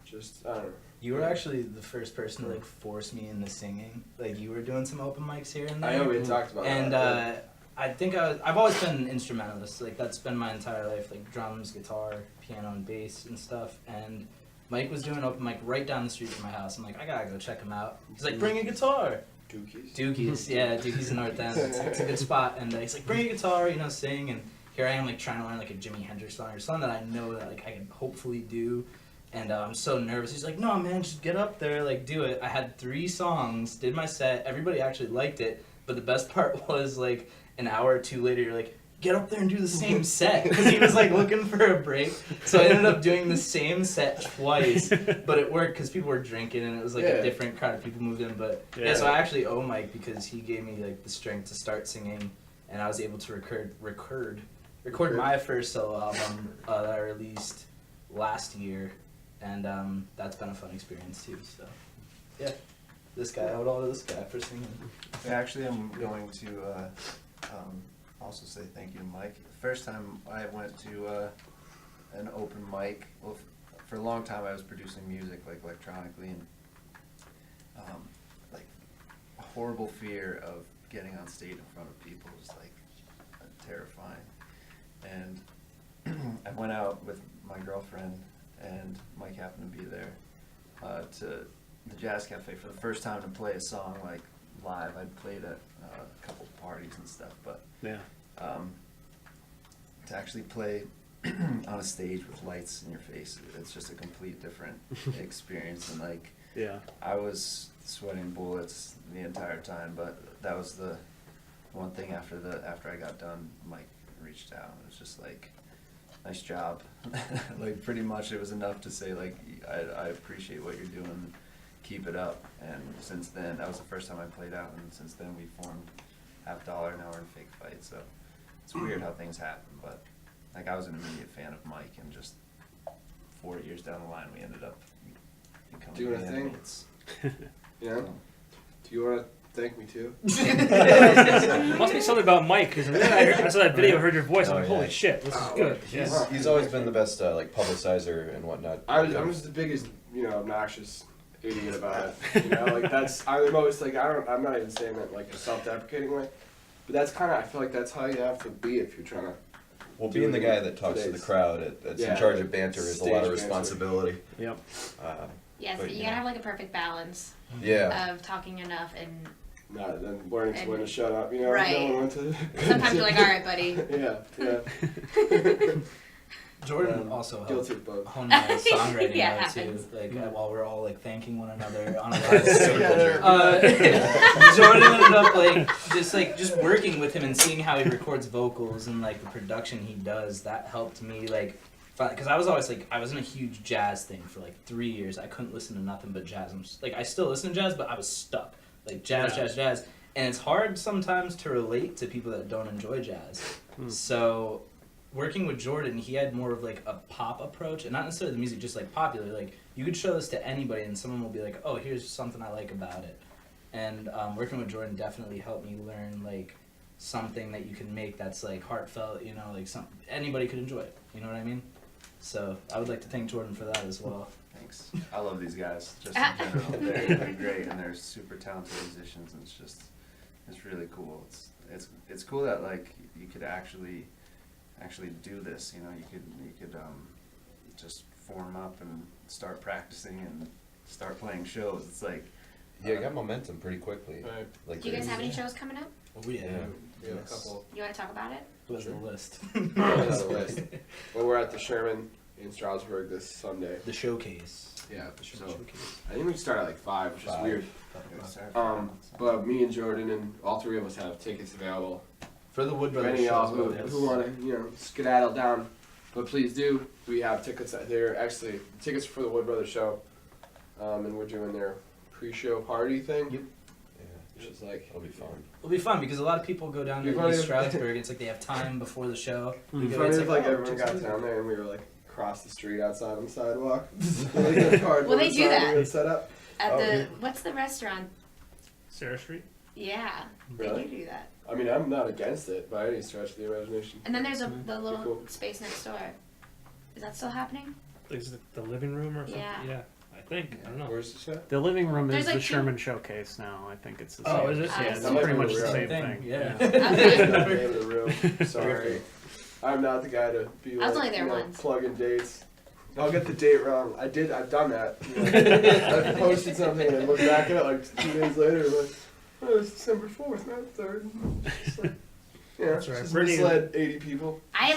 just I don't know. You were actually the first person to like force me into singing. Like you were doing some open mics here and there. I know we had talked about And that. I think I've always been an instrumentalist. Like that's been my entire life. Like drums, guitar, piano, and bass and stuff. And Mike was doing an open mic right down the street from my house. I'm like, I gotta go check him out. He's like, bring a guitar. Dookies. Dookies, yeah, Dookies in North End. It's a good spot. And he's like, bring a guitar, sing. And here I am, like trying to learn like a Jimi Hendrix song or something that I know that like I can hopefully do. And I'm so nervous. He's like, no, man, just get up there, like do it. I had 3 songs, did my set. Everybody actually liked it. But the best part was like an hour or two later, you're like, get up there and do the same set, because he was like looking for a break. So I ended up doing the same set twice, but it worked because people were drinking and it was like a different crowd of people moved in. But so I actually owe Mike because he gave me like the strength to start singing, and I was able to record my first solo album that I released last year, and that's been a fun experience too. So yeah, I would all to this guy for singing. Actually, I'm going to also say thank you to Mike. The first time I went to an open mic, well, for a long time I was producing music like electronically, and like a horrible fear of getting on stage in front of people was like terrifying. And I went out with my girlfriend, and Mike happened to be there to the Jazz Cafe for the first time to play a song like live. I'd played at a couple parties and stuff, but to actually play on a stage with lights in your face, it's just a complete different experience. And like, I was sweating bullets the entire time, but that was the one thing after I got done, Mike reached out. It was just like, nice job. Like pretty much it was enough to say like, I appreciate what you're doing, keep it up. And since then, that was the first time I played out, and since then we formed Half Dollar, now we're in Fake Fight. So it's weird how things happen, but like I was an immediate fan of Mike, and just 4 years down the line we ended up becoming doing a thing. bandmates. Yeah. Do you want to thank me too? Must be something about Mike, because I saw that video, heard your voice, I'm like, holy shit, this is good. He's always been the best like publicizer and whatnot. I'm just the biggest, obnoxious idiot about it. Like I'm the most like I'm not even saying that like a self-deprecating way, but that's kind of I feel like that's how you have to be if you're trying to. Well, being the guy that talks to the crowd, that's in charge of banter, is a lot of responsibility. Yep. Yes, But, you gotta have like a perfect balance Yeah. of talking enough and Not then learning when to shut up. Right. No one went to. sometimes you're like, all right, buddy. Yeah. Jordan also helped Guilty of both. hone my songwriting Yeah, out too. happens. Like while we're all like thanking one another on a live Yeah. Jordan ended up like just working with him and seeing how he records vocals and like the production he does. That helped me like, because I was always like I was in a huge jazz thing for like 3 years. I couldn't listen to nothing but jazz. I still listen to jazz, but I was stuck like jazz. And it's hard sometimes to relate to people that don't enjoy jazz. So working with Jordan, he had more of like a pop approach, and not necessarily the music, just like popular. Like you could show this to anybody, and someone will be like, "Oh, here's something I like about it." And working with Jordan definitely helped me learn like something that you can make that's like heartfelt. Like anybody could enjoy it. You know what I mean? So I would like to thank Jordan for that as well. Thanks. I love these guys just in general. They're great, and they're super talented musicians, and it's really cool. It's cool that like you could actually do this. You could just form up and start practicing and start playing shows. It's like Yeah, it got momentum pretty quickly. Right. Like Do you guys there's- have any shows coming up? Oh yeah. We have a couple. You want to talk about it? Who has the list? On the list. Well, we're at the Sherman in Stroudsburg this Sunday. The showcase. Yeah, the The show. showcase. I think we start at like 5, which is 5. weird. But me and Jordan and all 3 of us have tickets available. For the Wood For Brothers any of shows, y'all yes. who want to, skedaddle down, but please do. We have tickets out there. Actually, tickets for the Wood Brothers show, and we're doing their pre-show party thing, Yep. Yeah, which is like it'll be fun. It'll be fun because a lot of people go down It'll to be East funny. Stroudsburg. It's like they have time before the show. We go, funny it's if like oh, everyone got just- down there and we were like across the street outside on the sidewalk. Well, they do that. Set up. At Oh, the yeah. what's the restaurant? Sarah Street? Yeah, Really? they do that. I mean, I'm not against it by any stretch of the imagination. And then there's the little Cool. space next door. Is that still happening? Is it the living room or something? Yeah. I think. I don't know. Where's the show? The living room There's is like the 2 Sherman Showcase now. I think it's the Oh, same. is it? Yeah, Yeah, it's that might pretty be much the the real same thing, thing. yeah. Okay. The name of the room. Sorry. I'm not the guy to be I was like, only there once. plugging dates. I'll get the date wrong. I've done that. I posted something and I looked back at it like 2 days later, like, oh, it's December 4th, not 3rd. Just like, That's right. just Brittany- misled 80 people. I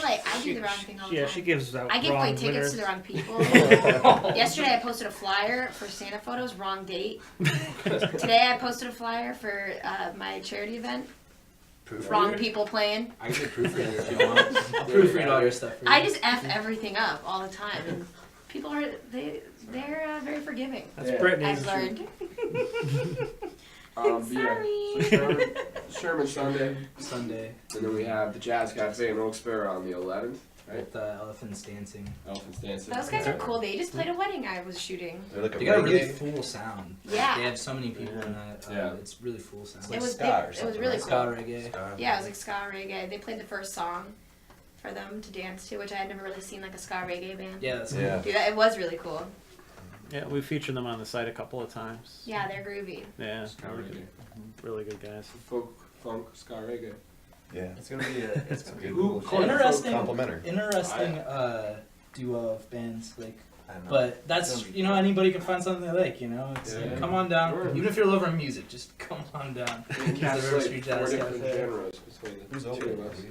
do the wrong thing all the Yeah, time. she gives out I give wrong away tickets winners. to the wrong people. Yesterday I posted a flyer for Santa photos, wrong date. Today I posted a flyer for my charity event. Proofreader? wrong people playing. I can be a proofreader if you want. I'll proofread all your stuff for you. I just F everything up all the time, and people are they're very forgiving. That's Yeah. Brittany's. I've learned. Yeah. Sorry. So Sherman Sunday, Sunday and then we have the Jazz Cafe in Wilkes-Barre on the 11th, right? with elephants dancing. Elephants dancing. Those guys are cool. They just played a wedding I was shooting. They're like a They got a really reggae. full sound. Yeah. They have so many people in that. Yeah. It's really full sound. It's like It was ska big- or it was something, really right? cool. Ska reggae. Ska. Yeah, it was like ska reggae. They played the first song for them to dance to, which I had never really seen like a ska reggae band. Yeah, that's Yeah. Dude, it was really cool. Yeah, we featured them on the site a couple of times. Yeah, they're groovy. Yeah, Ska really reggae. good, really good guys. Folk, funk, ska reggae. Yeah. It's gonna be it's gonna be a Ooh, cool show. interesting. Complimentary. Interesting duo of bands. Like, I don't know. but that's anybody can find something they like. It's Yeah. like, come on down. Sure. Even if you're loving music, just come on down. We can cast The River like Street 4 Jazz different Cafe. genres between the Who's two opening? of Are us. we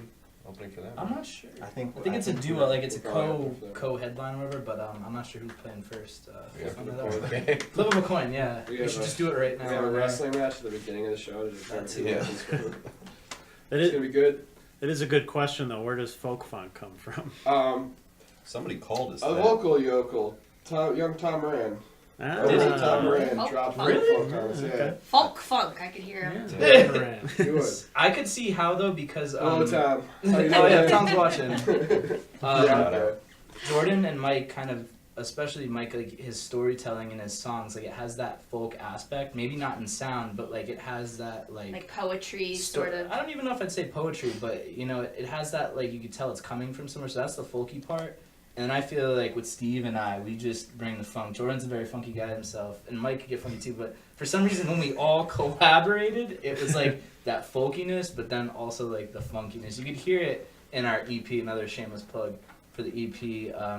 opening for them? I'm not sure. I think it's a we're- duo, like it's a we'll probably have to- co-headline or whatever, but I'm not sure who's playing first. Yeah. Find that out. Okay. Flip of a coin, yeah. We We have should a- just do it right now. We have a wrestling match at the beginning of the show. To determine That's who it. wins. It It's is, gonna be good. it is a good question though. Where does folk funk come from? Somebody called us A that. local yokel, young Tom Moran. Ah, Local Tom Moran Folk dropped funk. folk on us. Yeah. Okay. Folk funk, I could hear him. He would. I could see how though because Hello, Tom. How you oh yeah, doing? Tom's watching. Yeah. Jordan and Mike kind of, especially Mike, like his storytelling in his songs, like it has that folk aspect. Maybe not in sound, but like it has that Like poetry, sto- sort of. I don't even know if I'd say poetry, but it has that like you could tell it's coming from somewhere. So that's the folky part. And I feel like with Steve and I, we just bring the funk. Jordan's a very funky guy himself, and Mike could get funky too. But for some reason, when we all collaborated, it was like that folkiness, but then also like the funkiness. You could hear it in our EP. Another shameless plug for the EP.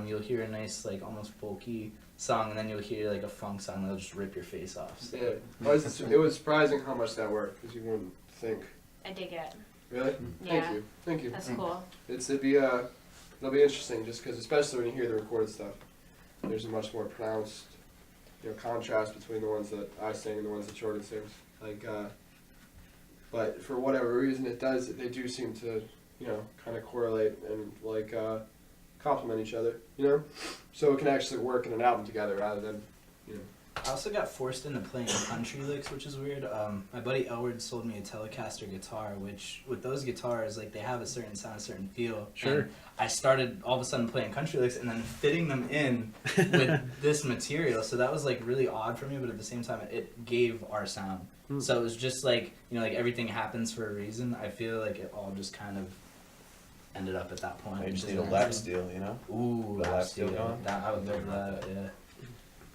You'll hear a nice like almost folky song, and then you'll hear like a funk song that'll just rip your face off. So. Yeah. It was surprising how much that worked because you wouldn't think. I dig it. Really? Yeah, Thank you. Thank you. that's cool. It'll be interesting just because, especially when you hear the recorded stuff, there's a much more pronounced, contrast between the ones that I sing and the ones that Jordan sings. But for whatever reason, they do seem to, kind of correlate and complement each other, so it can actually work in an album together rather than, I also got forced into playing country licks, which is weird. My buddy Elward sold me a Telecaster guitar, which with those guitars, like they have a certain sound, a certain feel. Sure. And I started all of a sudden playing country licks and then fitting them in with this material. So that was like really odd for me, but at the same time, it gave our sound. Hmm. So it was just like, like everything happens for a reason. I feel like it all just kind of ended up at that point. You just which need a is lap nice. steel, Ooh, The lap lap steel steel. going? That, I would love that, yeah.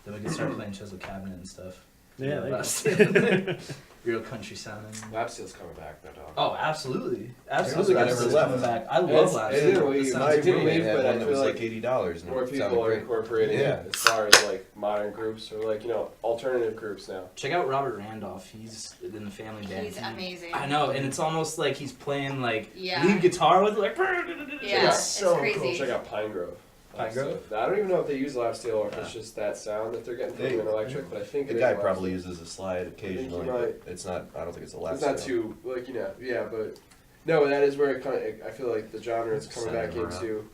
Then we could start playing shows with cabinet and stuff. Yeah, there you lap go. steel. Real country sounding. Lap Steel's coming back, that dog. Oh, absolutely. Absolutely, Absolutely. I Lap never Steel's left. coming back. I love It's- lap it steel. didn't leave. It sounds My didn't roommate leave, had but I one that feel was like like $80 and More it people sounded are great. incorporating Yeah. it as far as like modern groups or like alternative groups now. Check out Robert Randolph. He's in the family band. He's amazing. I know, and it's almost like he's playing like Yeah. lead guitar with like. Yeah, it's it's so crazy. cool. Check out Pine Grove. Pine Grove? I don't even know if they use lap steel or if it's just that sound that they're getting from an electric, but I think The it is guy lap probably steel. uses a slide occasionally, might. but it's not, I don't think it's a lap It's not steel. too yeah, but no, that is where it kind of. I feel like the genre is coming back Sending them into.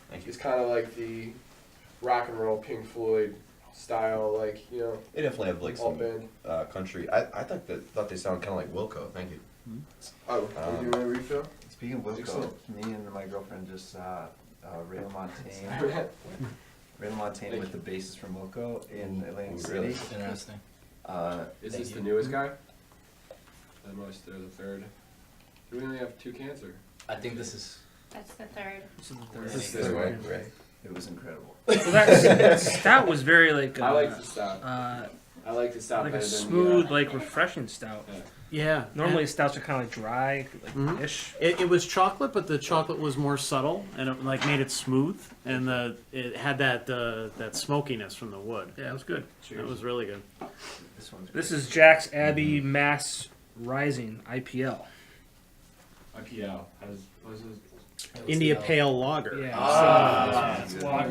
Thank you. It's kind of like the rock and roll Pink Floyd style, They definitely have like alt some band. country. I thought they sound kind of like Wilco. Thank you. Oh, are you doing a refill? Speaking of Wilco, Excellent. me and my girlfriend just saw Ray LaMontagne. Ray LaMontagne with the bassist from Wilco in Atlantic Really? City. Interesting. Is Thank this you. the newest guy? The most or the third? Do we only have 2 cans or? I think this is. That's the third. This is This way, right? It was incredible. So that was very like. I like the stout. Uh, I like the stout like a better than smooth, like refreshing stout. Yeah. Normally stouts are kind of like dry, like Mhm. ish. It was chocolate, but the chocolate was more subtle, and it like made it smooth, and it had that smokiness from the wood. Yeah, it was good. It was really good. This one's This great. is Jack's Abbey Mass Rising IPL. I IPO. What was it? India Pale Lager. Yeah. I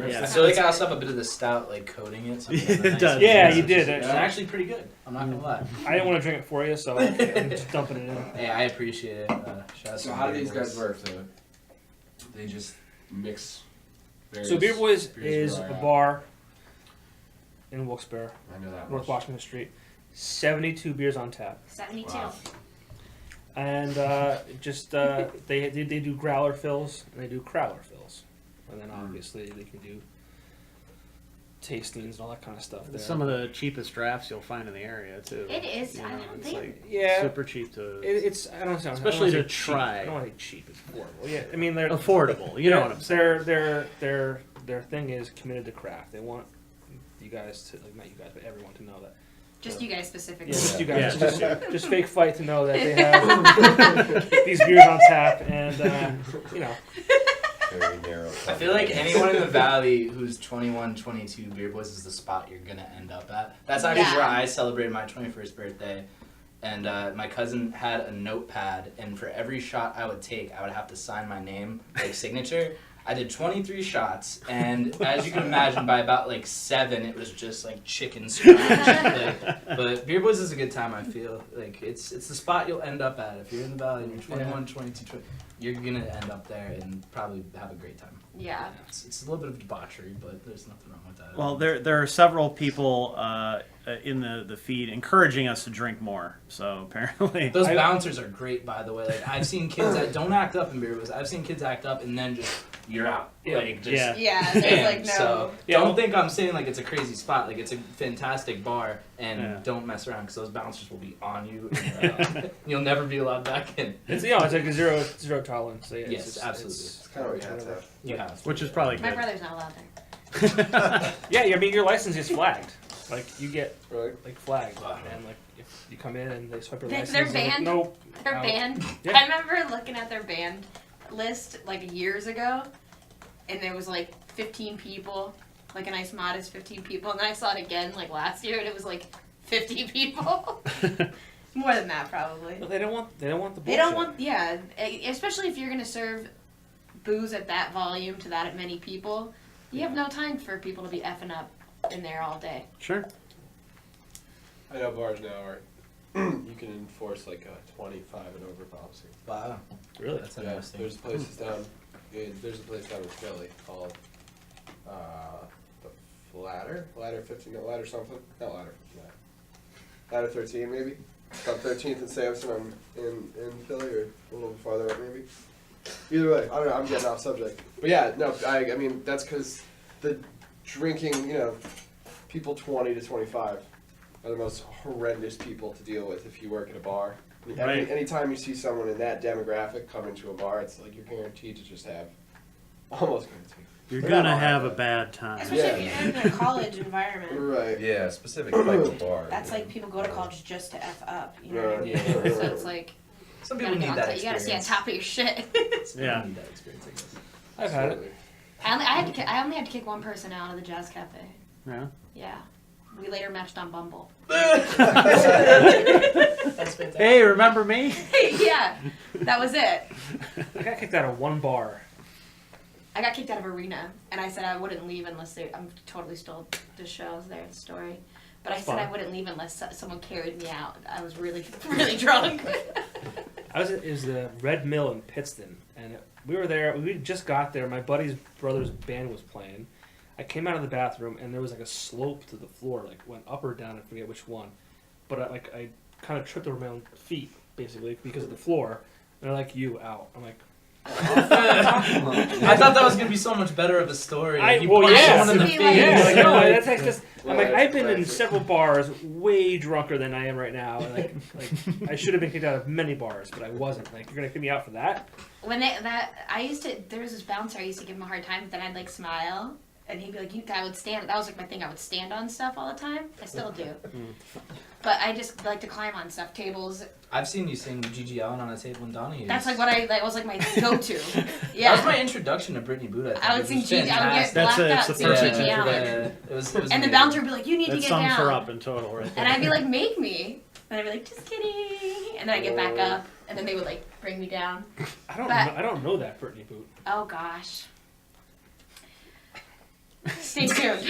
Yeah. feel like I also have a bit of the stout like coating it. So It does. Yeah, you did. It's actually pretty good. I'm not gonna lie. I didn't want to drink it for you, so I'm just dumping it in. Hey, I appreciate it. Shout out So to how do Beer these guys Boys. work? So they just mix. So Beer Boys beers is right a out. bar in Wilkes-Barre, I know that. North much. Washington Street. 72 beers on tap. 72. Wow. And they do growler fills and they do crowler fills, and then obviously they can do tastings and all that kind of stuff there. Some of the cheapest drafts you'll find in the area too. It is. You I know, don't it's think. like Yeah. super cheap to It's I don't know, Especially I don't to wanna say cheap. try. I don't want to say cheap. It's affordable. Yeah, I mean they're affordable. You know what I'm saying? Their thing is committed to craft. They want you guys to not you guys, but everyone to know that. Just you guys specifically. Yeah, just you guys. Yeah. Just fake fight to know that they have these beers on tap, and you know. Very narrow. I feel like anyone in the valley who's 21, 22, Beer Boys is the spot you're gonna end up at. That's actually Yeah. where I celebrated my 21st birthday. And my cousin had a notepad, and for every shot I would take, I would have to sign my name, like signature. I did 23 shots, and as you can imagine, by about like 7, it was just like chicken scratch. But Beer Boys is a good time. I feel like it's the spot you'll end up at if you're in the valley and you're 21, 22, 20, you're gonna end up there and probably have a great time. Yeah. It's a little bit of debauchery, but there's nothing wrong with that. Well, there are several people in the feed encouraging us to drink more. So apparently, Those bouncers are great, by the way. Like I've seen kids that don't act up in Beer Boys. I've seen kids act up and then just you're out. Like just Yeah. Yeah. There's bam. like no. So Yeah. don't think I'm saying like it's a crazy spot. Like it's a fantastic bar, and Yeah. don't mess around because those bouncers will be on you. And, you'll never be allowed back in. It's it's like a zero tolerance. So yeah, Yes, it's just, absolutely. It's kind of what you have to have. You have. which is probably My good. brother's not allowed there. Yeah, I mean your license is flagged. Like you get Right. like flagged, and like if you come in and they swipe your They're license, they're like, banned? nope. Their out. band. Yeah. I remember looking at their band list like years ago, and there was like 15 people, like a nice modest 15 people, and then I saw it again like last year, and it was like 50 people. More than that, probably. But they don't want the bullshit. They don't want, especially if you're gonna serve booze at that volume to that many people. You have no time for people to be effing up in there all day. Sure. I know bars now are you can enforce like a 25 and over policy. Wow. Really. That's Yeah, interesting. there's places down. There's a place down in Philly called the Ladder 15, no, Ladder something, not Ladder 59, Ladder 13 maybe. It's on 13th and Sampson in Philly, or a little farther up maybe. Either way, I don't know. I'm getting off subject, but yeah, no, I mean that's because the drinking, people 20 to 25 are the most horrendous people to deal with if you work at a bar. Right. Anytime you see someone in that demographic come into a bar, it's like you're guaranteed to just have, almost guaranteed. You're They're not gonna all have a that. bad time. Especially Yeah. if you're in a college environment. Right. Yeah, specific type of bar. That's like people go to college just to F up, you know what I Right. mean? Yeah. So it's like, Some you people gotta, need that you gotta stay on experience. top of your shit. Some Yeah. people need that experience, I guess. I've had it. I only had to kick one person out of the jazz cafe. Yeah. Yeah. We later matched on Bumble. That's fantastic. Hey, remember me? Yeah, that was it. I got kicked out of one bar. I got kicked out of Arena, and I said I wouldn't leave unless I'm totally stole the shows there, the story. But I said Fine. I wouldn't leave unless someone carried me out. I was really, really drunk. It was the Red Mill in Pittston, and we were there. We just got there. My buddy's brother's band was playing. I came out of the bathroom, and there was like a slope to the floor, like went up or down. I forget which one, but I kind of tripped over my own feet basically because of the floor. And they're like, "You out." I'm like, I thought that was gonna be so much better of a story. You well, punch yeah. someone in the To be face. like- yeah, like, no, Like, that's just. I'm like, I've been in several bars way drunker than I am right now, and like I should have been kicked out of many bars, but I wasn't. Like, you're gonna kick me out for that? When there was this bouncer I used to give him a hard time, but then I'd like smile, and he'd be like, I would stand. That was like my thing. I would stand on stuff all the time. I still do. But I just like to climb on stuff, tables. I've seen you sing Gigi Allen on a table in Donahue. That's like what that was like my go-to. That Yeah. was my introduction to Brittany Boot. I would It sing was Gigi. I would get fantastic. That's blacked a- out it's a sing perfect Gigi Allen. It was And the amazing. bouncer would be like, "You need That to get sums down." her up in total, right there. And I'd be like, "Make me." And I'd be like, "Just kidding." And then I'd get back up. and then they would like bring me down. I don't know that Brittany Boot. Oh gosh. Stay tuned.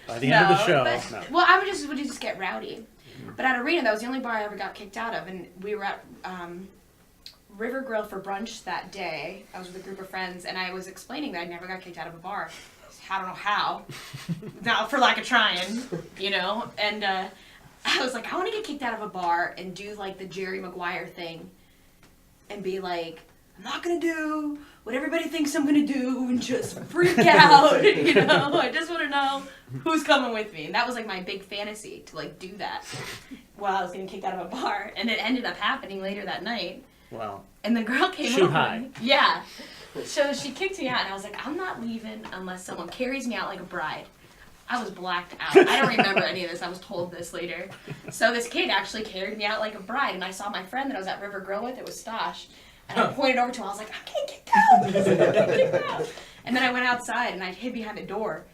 By the end of the show. But, No. well, I would just get rowdy. But at Arena, that was the only bar I ever got kicked out of, and we were at River Grill for brunch that day. I was with a group of friends, and I was explaining that I never got kicked out of a bar. I don't know how. Not for lack of trying, you know? And I was like, I want to get kicked out of a bar and do like the Jerry Maguire thing and be like, I'm not going to do what everybody thinks I'm going to do and just freak out, you know? I just want to know who's coming with me. And that was like my big fantasy, to like do that while I was getting kicked out of a bar. And it ended up happening later that night. Wow. And the girl came Shoot over. high. Yeah. So she kicked me out, and I was like, I'm not leaving unless someone carries me out like a bride. I was blacked out. I don't remember any of this. I was told this later. So this kid actually carried me out like a bride, and I saw my friend that I was at River Grill with. It was Stosh. And I pointed over to him. I was like, I'm getting kicked out. I'm getting kicked out. And then I went outside, and I hid behind the door,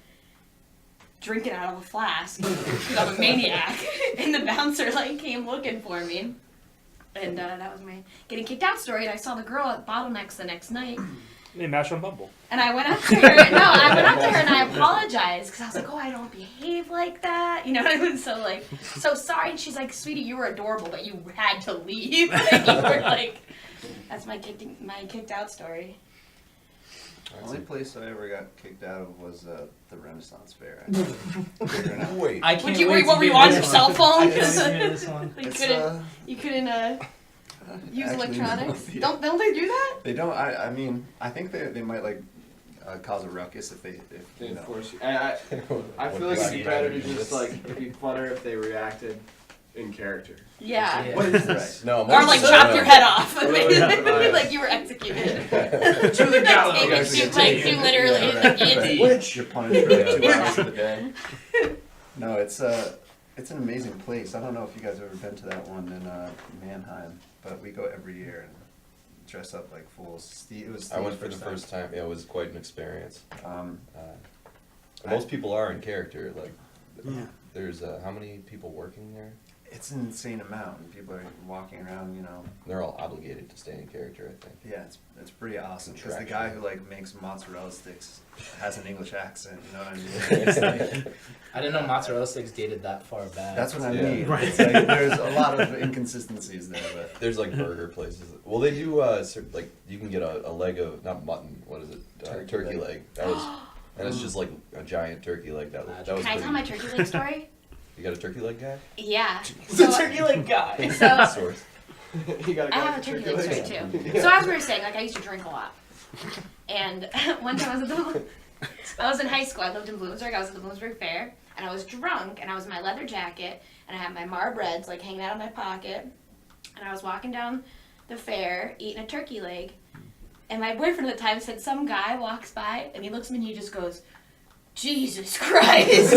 drinking out of a flask, because I'm a maniac. And the bouncer like came looking for me. And that was my getting kicked out story. And I saw the girl at Bottlenecks the next night. They matched on Bumble. And I went up to her. No, I went up to her and I apologized because I was like, oh, I don't behave like that. You know what I mean? So like, so sorry. And she's like, sweetie, you were adorable, but you had to leave. And you were like, that's my kicked out story. The only place I ever got kicked out of was the Renaissance Fair. Wait. I can't What were you on your cell phone? I can't hear this one. You couldn't use Actually, electronics. no, Don't they do that? They don't. I mean, I think they might like cause a ruckus if They you know. enforce you. I feel like it'd be better to just like, it'd be funner if they reacted in character. Yeah. What is this? No, Or like most- chop your head off. Right. Like you were executed. To the gallows. You literally the guillotine. Which you're punished for like 2 hours of the day. No, it's an amazing place. I don't know if you guys have ever been to that one in Mannheim, but we go every year and dress up like fools. It was I went for the first time. Yeah, it was quite an experience. Um, Most people are in character. Like, Yeah. there's how many people working there? it's an insane amount, and people are walking around, you know. They're all obligated to stay in character, I think. Yeah, it's pretty awesome because the guy who like makes mozzarella sticks has an English accent. You know what I mean? It's like, I didn't know mozzarella sticks dated that far back. that's what I Yeah. mean. Right. It's like, there's a lot of inconsistencies there, but There's like burger places. Well, they do like you can get a leg of not mutton. What is it? Turkey leg. That was, and it's just like a giant turkey leg. That was Can I pretty. tell my turkey leg story? You got a turkey leg guy? Yeah. the turkey leg guy. So Source. You gotta I go have a for turkey turkey leg legs. story too. So as we were saying, like I used to drink a lot. And one time I was in high school. I lived in Bloomsburg. I was at the Bloomsburg Fair, and I was drunk, and I was in my leather jacket, and I had my Marb Reds like hanging out of my pocket, and I was walking down the fair eating a turkey leg, and my boyfriend at the time said some guy walks by, and he looks at me and he just goes, "Jesus Christ."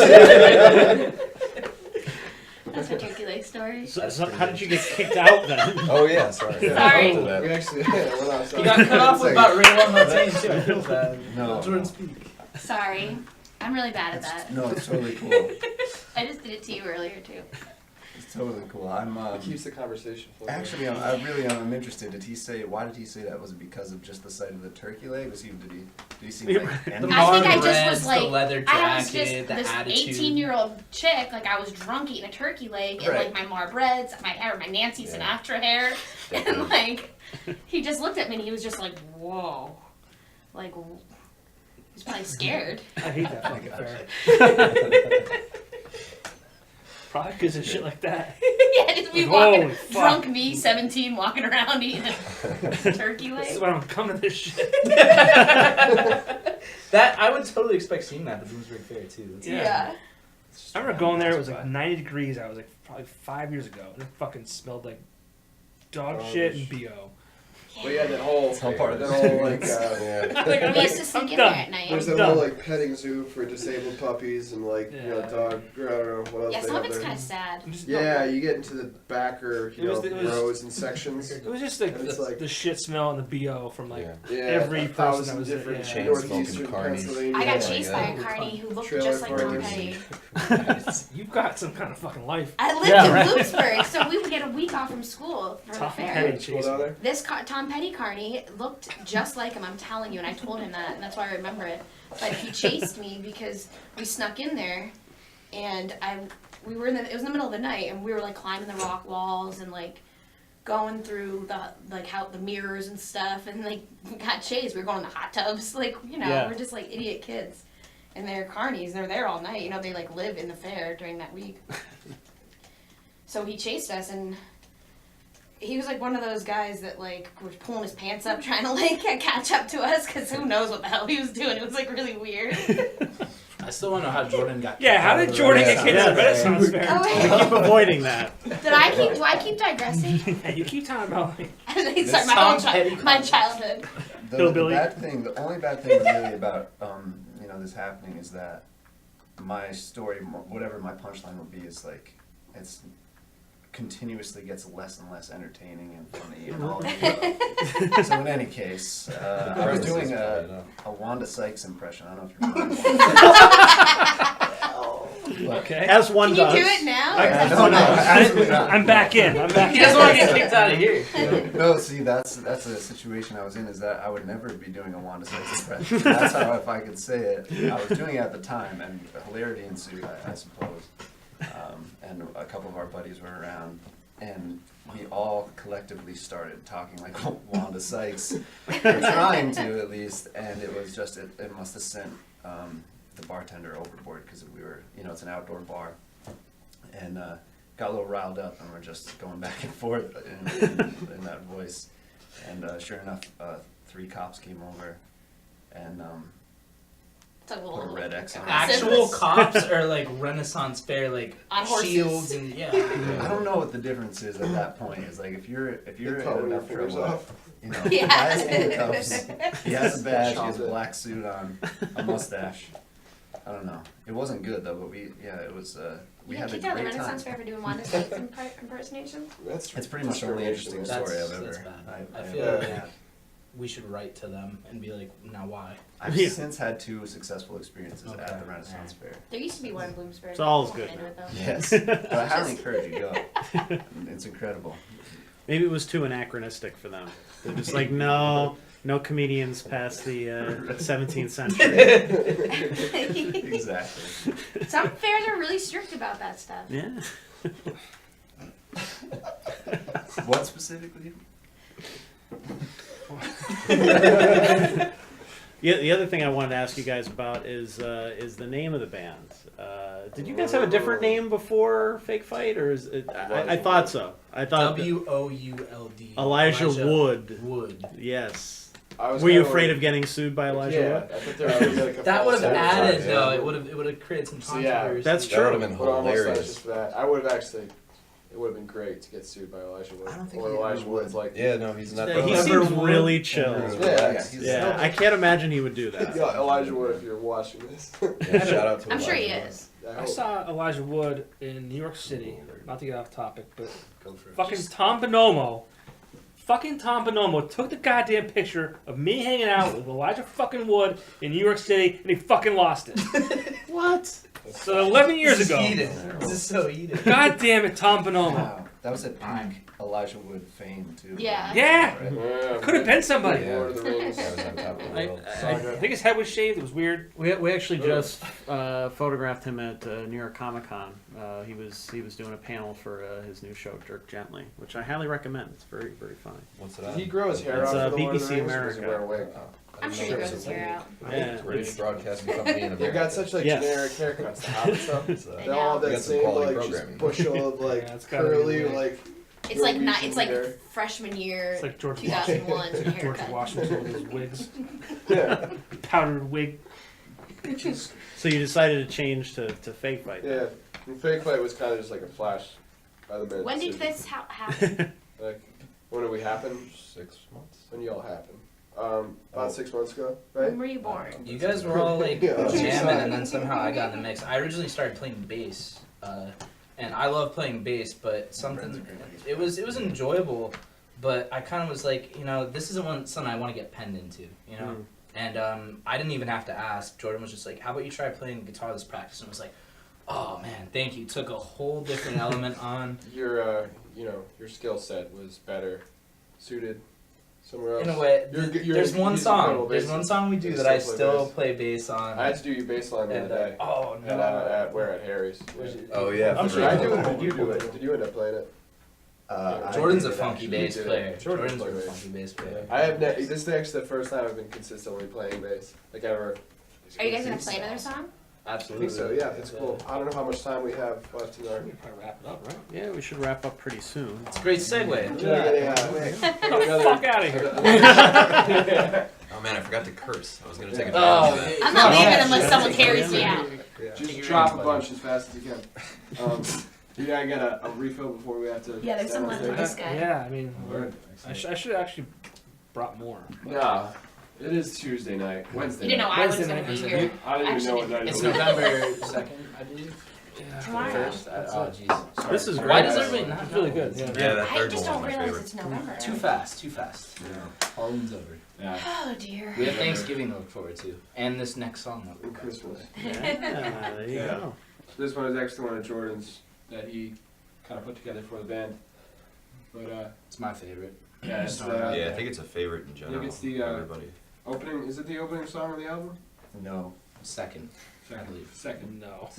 That's my turkey leg story. So how did you get kicked out then? Oh yeah, sorry. Yeah, Sorry. I'll do that. We actually, we're not You sorry. got cut off with about Ray One Martini too. I feel bad. No. Jordan, speak. Sorry. I'm really bad at that. no, it's totally cool. I just did it to you earlier too. It's totally cool. It keeps the conversation flowing. Actually, I'm interested. Why did he say that? Was it because of just the sight of the turkey leg? Did he seem like The envious? I think I Marb just was Reds, like, the leather I was just jacket, the this attitude. 18-year-old chick, like I was drunk eating a turkey leg and like my Marb Reds, my hair, my Nancy Yeah. Sinatra hair, and Definitely. like he just looked at me and he was just like, whoa, like he was probably scared. I hate that fucking fair. Probably because of shit like that. Yeah, just me Like, walking, holy fuck. drunk me, 17, walking around eating a turkey This is leg. why I'm coming to this shit. That I would totally expect seeing that at the Bloomsburg Fair too. That's Yeah. it's just I remember random. going there. It That's was like fine. 90 degrees. I was like probably 5 years ago, and it fucking smelled like dog shit and bo. But yeah, that whole, It's all part of that the whole like, Yeah. We used to sneak in there at night. there's I'm that whole done. like petting zoo for disabled puppies and like you know Yeah. dog. I don't know what else Yeah, they some of have it's there. kind of sad. Yeah, you get into the backer, It was- rows and sections. It was just like And it's the, like- the shit smell and the BO from like Yeah. Yeah, every a person thousand that was different yeah. Chain northeastern smoking carnies. Pennsylvania. I got Yeah, chased yeah. by a carny who looked Trailer just like Tom parkers. Petty. You've got some kind of fucking life. I lived Yeah, in right. Wilkes-Barre, so we would get a week off from school for the Tom fair. Petty. School down there? This Tom Petty carny looked just like him, I'm telling you, and I told him that, and that's why I remember it. But he chased me because we snuck in there, and we were it was in the middle of the night, and we were like climbing the rock walls and like going through the mirrors and stuff, and like we got chased. We were going to hot tubs, like Yeah. we're just like idiot kids, and they're carnies. They're there all night, they like live in the fair during that week. So he chased us, and he was like one of those guys that like was pulling his pants up trying to like catch up to us because who knows what the hell he was doing. It was like really weird. I still want to know how Jordan got. Yeah, how did Jordan get kicked out of the Renaissance Fair? Oh, We keep avoiding that. do I keep digressing? Yeah, you keep talking about like, Sorry, my Tom whole Petty my childhood. The Hillbilly. bad thing, the only bad thing really about this happening is that my story, whatever my punchline will be, is like it's continuously gets less and less entertaining and funny and all. So in any case, I was doing a Wanda Sykes impression. I don't know if you remember. okay. As one Can you does. do it now? No, absolutely not. I'm back in. I'm back He in. doesn't want to get kicked out of here. No, see, that's a situation I was in. Is that I would never be doing a Wanda Sykes impression. That's how, if I could say it, I was doing it at the time, and hilarity ensued, I suppose. And a couple of our buddies were around, and we all collectively started talking like Wanda Sykes, or trying to at least. And it was just it must have sent the bartender overboard because we were, it's an outdoor bar, and got a little riled up, and we're just going back and forth in that voice. And sure enough, 3 cops came over, and It's a put a little red X on it. Actual cops are like Renaissance Fair, like On horses. shields and yeah. I don't know what the difference is at that point. It's like if you're They in cut one of your enough fingers trouble, off. the Yeah. guy has handcuffs, he has a badge, he has Chop a it. black suit on, a mustache. I don't know. It wasn't good though, but it was. We You had got a kicked out of the great time. Renaissance Fair for doing Wanda Sykes impersonations? That's It's pretty much the only interesting story I've That's ever. bad. I I feel Yeah. like we should write to them and be like, now why? I've Yeah. since had 2 successful experiences Okay. at the Renaissance Fair. There used to be one in Bloomsbury. It's all I good went into it, though. Yes, but I highly encourage you to go. It's incredible. Maybe it was too anachronistic for them. They're just like, no comedians past the 17th century. Exactly. Some fairs are really strict about that stuff. Yeah. What specifically? Yeah, the other thing I wanted to ask you guys about is the name of the band. Did you guys have a different name before Fake Fight, or is it? I thought so. I thought WOULD. Elijah Wood. Wood. Yes. I was Were you kinda afraid like- of getting sued by Elijah Yeah, Wood? I thought there was like a That would have false added advertising. though. It would have created some So, yeah, controversy. That's That would true. have been But almost not hilarious. just for that. I would have actually. It would have been great to get sued by Elijah Wood. I don't think or he Elijah ever Wood's would. like. Yeah, no, he's not. Yeah, he the- seems really chill. Yeah, he's Yeah, I can't imagine he would do that. Yeah, Elijah Wood, if you're watching this. Yeah, shout out to I'm sure he Elijah. is. I saw Elijah Wood in New York City. Not to get off topic, but Go for it. fucking Tom Bonomo took the goddamn picture of me hanging out with Elijah fucking Wood in New York City, and he fucking lost it. What? So 11 years This is ago. Eden. This is so Eden. God damn it, Tom Bonomo. Wow, that was at peak Elijah Wood fame too. Yeah. Yeah. Right? Yeah, Could have been somebody. Yeah. Lord of the Rings. That was on top of the world. I think his head was shaved. It was weird. We actually just photographed him at New York Comic Con. He was doing a panel for his new show Jerk Gently, which I highly recommend. It's very very funny. What's it Did on? he grow his hair It's, out for the Lord of BBC the Rings, or does he America. wear a wig? I'm sure he grows his hair out. It's a British broadcasting company in America. They've got such like Yes. generic haircuts. The Hobbit stuff. It's, They all have We that got some same quality like just programming. bushel of like Yeah, it's gotta be curly weird. like. It's like Norwegian it's like hair. freshman year, It's like George 2001 George haircut. Washington with his wigs. Yeah, Powdered wig. So you decided to change to Fake Fight. yeah. And Fake Fight was kind of just like a flash by the man. When did this happen? Like When did we happen? 6 months. When y'all happened? About 6 months ago, right? When were you born? You guys were all like Yeah. jamming, and then somehow I got in the mix. I originally started playing bass, and I love playing bass, but it was enjoyable, but I kind of was like, this isn't something I want to get penned into, And I didn't even have to ask. Jordan was just like, "How about you try playing guitar this practice?" And I was like, "Oh man, thank you." Took a whole different element on. Your skill set was better suited somewhere else. In a way, You're there's one he's song. incredible There's bass. one song we do You that I still play still bass. play bass on. I had to do your bass line the And, other day. oh no! At Harry's. Oh yeah. I'm for sure I real. do it. Did you do it? Did you end up playing it? Jordan's I a did funky actually bass do it. player. Jordan's Jordan's a plays. funky bass player. I have. This is actually the first time I've been consistently playing bass, like ever. Are you guys gonna play another song? I Absolutely. think so. Yeah, it's cool. I don't know how much time we have left in our. We probably wrap it up, right? Yeah, we should wrap up pretty soon. It's a great segue. Get the fuck out of here. Oh man, I forgot to curse. I was gonna take a Oh, drink. I'm not leaving unless someone carries me out. Just drop a bunch as fast as you can. You gotta get a refill before we have to. Yeah, there's stand some on left for stage. this guy. Yeah, I mean, Word. I should have actually brought more. Nah, it is Tuesday night. Wednesday. You didn't know night. I was Wednesday gonna be night. here. I didn't even know what Actually, night it It's was. November 2nd, I believe. Tomorrow. First. Oh jeez. This is Sorry. Why great. does everybody not It's know? really good. Yeah. Yeah, that I third just one don't was my realize favorite. it's November. Too fast. Too fast. Halloween's over. Yeah. Oh dear. We have Thanksgiving to look forward to, and this next song that we're And about to Christmas. play. Yeah, there you Yeah. go. This one is actually one of Jordan's that he kind of put together for the band. But It's my favorite. yeah, it's Yeah, I think it's a favorite in general. it's the, for everybody. opening. Is it the opening song of the album? No. Second. I believe. Second. No.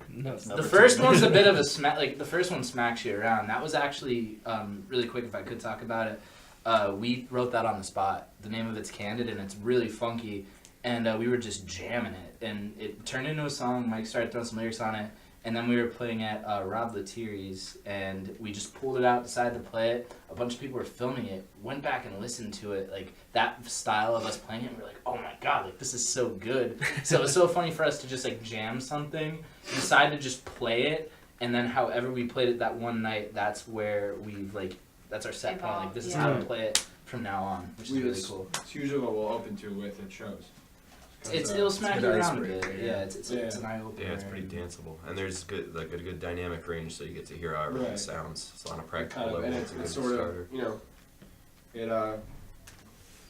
No. it's The first one's a bit of a smack. Like the first one smacks you around. That was actually really quick. If I could talk about it, we wrote that on the spot. The name of it's Candid, and it's really funky. And we were just jamming it, and it turned into a song. Mike started throwing some lyrics on it, and then we were playing at Rob Lettieri's, and we just pulled it out, decided to play it. A bunch of people were filming it, went back and listened to it, like that style of us playing it. We were like, oh my god, like this is so good. So it was so funny for us to just like jam something, decide to just play it, and then however we played it that one night, that's where we've like, that's our set point. Like this is how we play it from now on, which is really cool. It's usually what we'll open to with at shows. It'll smack good you around a icebreaker, bit. yeah. Yeah, it's an eye opener. Yeah, it's pretty danceable, and there's good like a good dynamic range, so you get to hear how everything Right. sounds. It's on a practical Kind of, level. and It's a good it's sort starter. of, it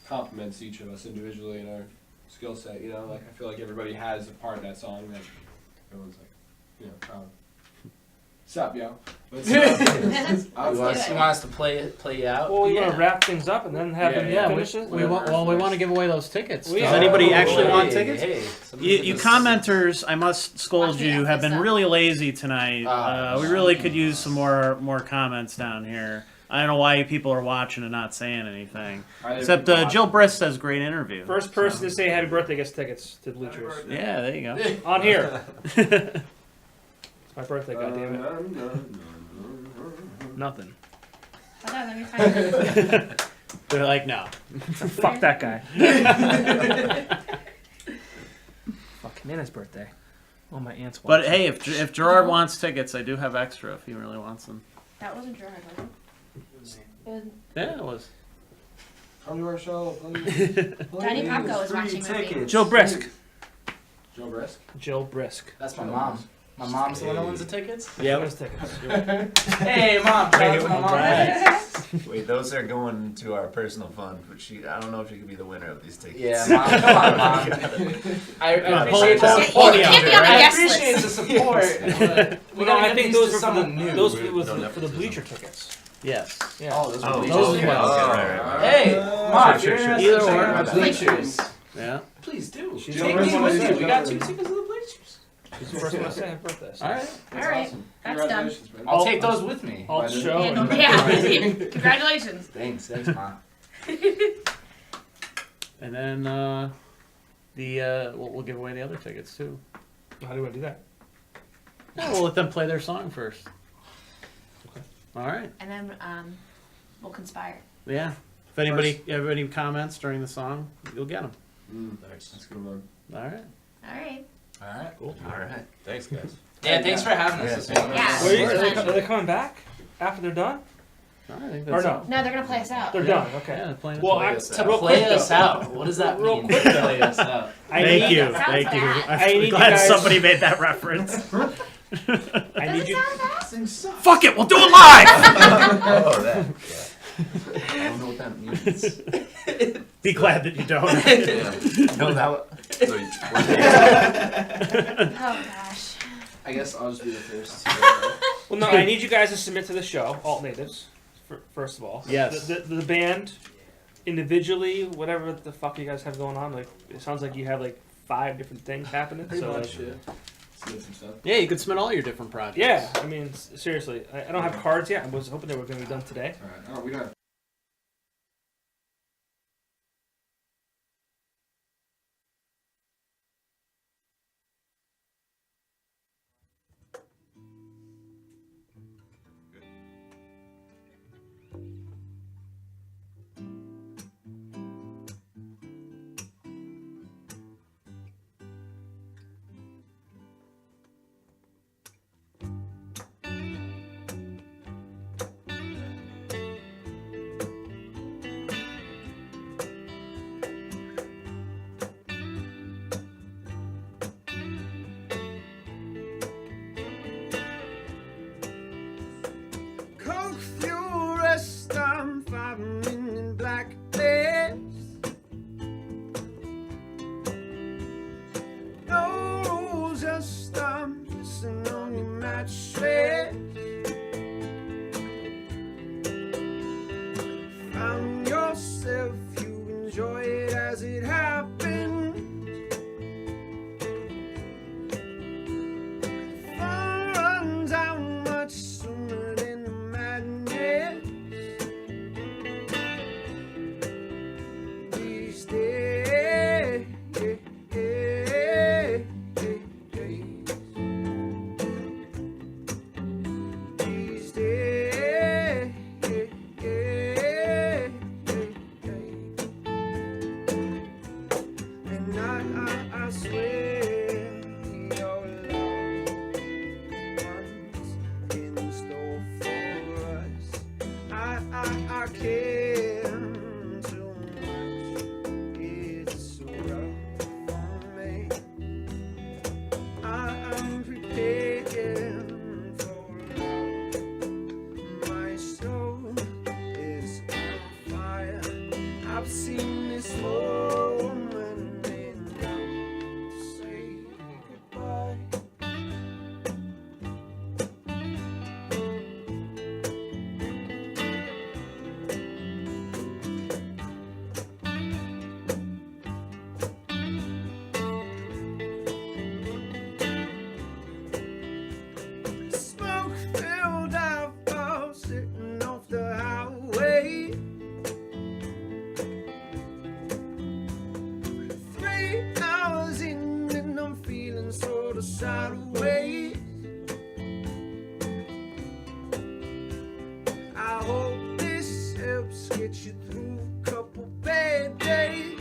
complements each of us individually in our skill set. Like I feel like everybody has a part of that song that everyone's like, proud. Sup, yo? But, You want us to play you out? Well, we want Yeah. to wrap things up and then have Yeah, them yeah, finish it. We want to give away those tickets. Does Yeah. anybody actually Hey, want tickets? hey, You commenters, I must scold you, have been really lazy tonight. We really could use some more comments down here. I don't know why you people are watching and not saying anything. Except Jill Brisk says great interview. First person to say happy birthday gets tickets to the bleachers. Yeah, there you go. On here. It's my birthday, goddammit. Nothing. Hold on, let me find it. They're like, no. Fuck that guy. Fuck Nana's birthday. Oh, my aunt's But watching. hey, if Gerard wants tickets, I do have extra if he really wants them. That wasn't Gerard, was it? It was Yeah, it was. Come to our show. Johnny Paco was watching with me. Jill Brisk. Joe Brisk. Jill Brisk. That's my mom. My mom's the one that wins the tickets? Yeah, where's tickets? Hey, mom. Shout out to my mom. Wait, those are going to our personal fund, but I don't know if she could be the winner of these tickets. Yeah, mom. Come on, mom. I appreciate the pull support. the You can't be on the I guest appreciate list. the support. but we Well, gotta I get think these those to were for someone new. those We- was no for the nepotism. bleacher tickets. Yes. Yeah. Oh, those Oh, are those Those ones. ones. Hey, mom, Sure, you're sure, interested sure. in checking Either out or. the bleachers. Yeah. Please do. She's Take the these first with one you. to We got do 2 it. tickets to the bleachers. She's the first one to say happy birthday. so. All right. All right, Awesome. that's done. Congratulations, man. I'll take those with me. Alt show. and- Yeah, congratulations. Thanks, mom. And then we'll give away the other tickets too. How do I do that? Yeah, we'll let them play their song first. Okay. All right. And then we'll conspire. Yeah. If anybody have any comments during the song, you'll get them. Nice. That's a good one. All right. All right. All right. Cool. All right. Thanks, guys. Yeah, thanks for having us. This Yeah. one. Yeah. Are they coming back after they're done? I think Or that's no? No, they're gonna play us out. They're done. Okay. Yeah, playing Well, us I, out. us out. real Play quick, us though. out. What does that Real mean? quick, though. Play us out. I Thank need, you, Sounds thank you. bad. I I'm need glad you guys- somebody made that reference. I Does need it you. sound bad? Fuck it, we'll do it live. Oh, that. I don't know what that means. Be glad that you don't. No, that. So, Oh gosh. I guess I'll just be the first. Well, no, I need you guys to submit to the show, Alt Natives, first of all. Yes. The band, individually, whatever the fuck you guys have going on, like it sounds like you have like 5 different things happening. Pretty so much, like, yeah. submit some stuff. Yeah, you could submit all your different projects. yeah, I mean, seriously, I don't have cards yet. I was hoping they were going to be done today. Alright. Oh, we got. Coke fuel rest, I'm 5 in black days. No rules, just I'm pissing on your mattress. Found yourself, you enjoy it as it happens. Fun runs out much sooner than the madness. These days, these days, and I swear your love in store for us. I care too much. It's so rough for me. I'm prepared for love. My soul is on fire. I've seen this moment enough to say goodbye. Smoke filled out, sitting off the highway. 3 hours in and I'm feeling sort of sideways. I hope this helps get you through a couple bad days.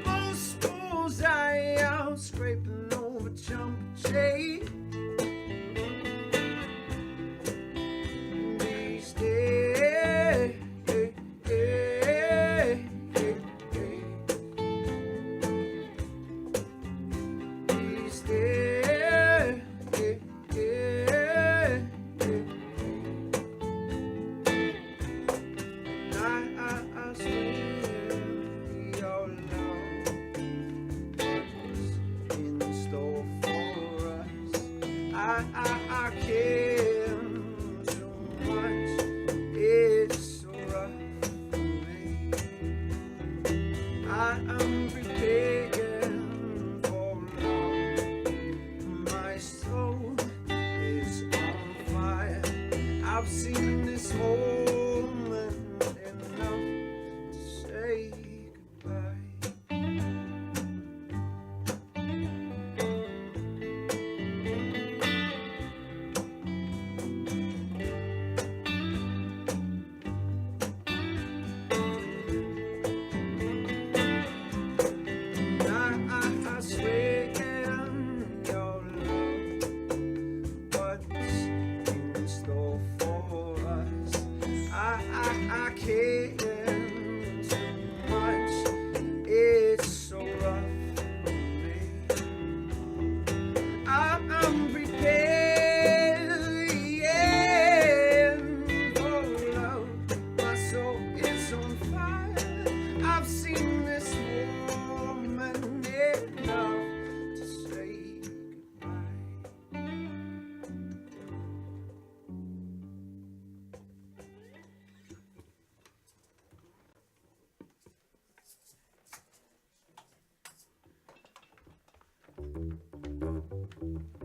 Most bullseye out scraping over jump shade. These days, these days, I swear your love in store for us. I care so much. It's so rough for me. I'm prepared for love. My soul is on fire. I've seen this moment enough to say goodbye. I swear your love, what's Bye.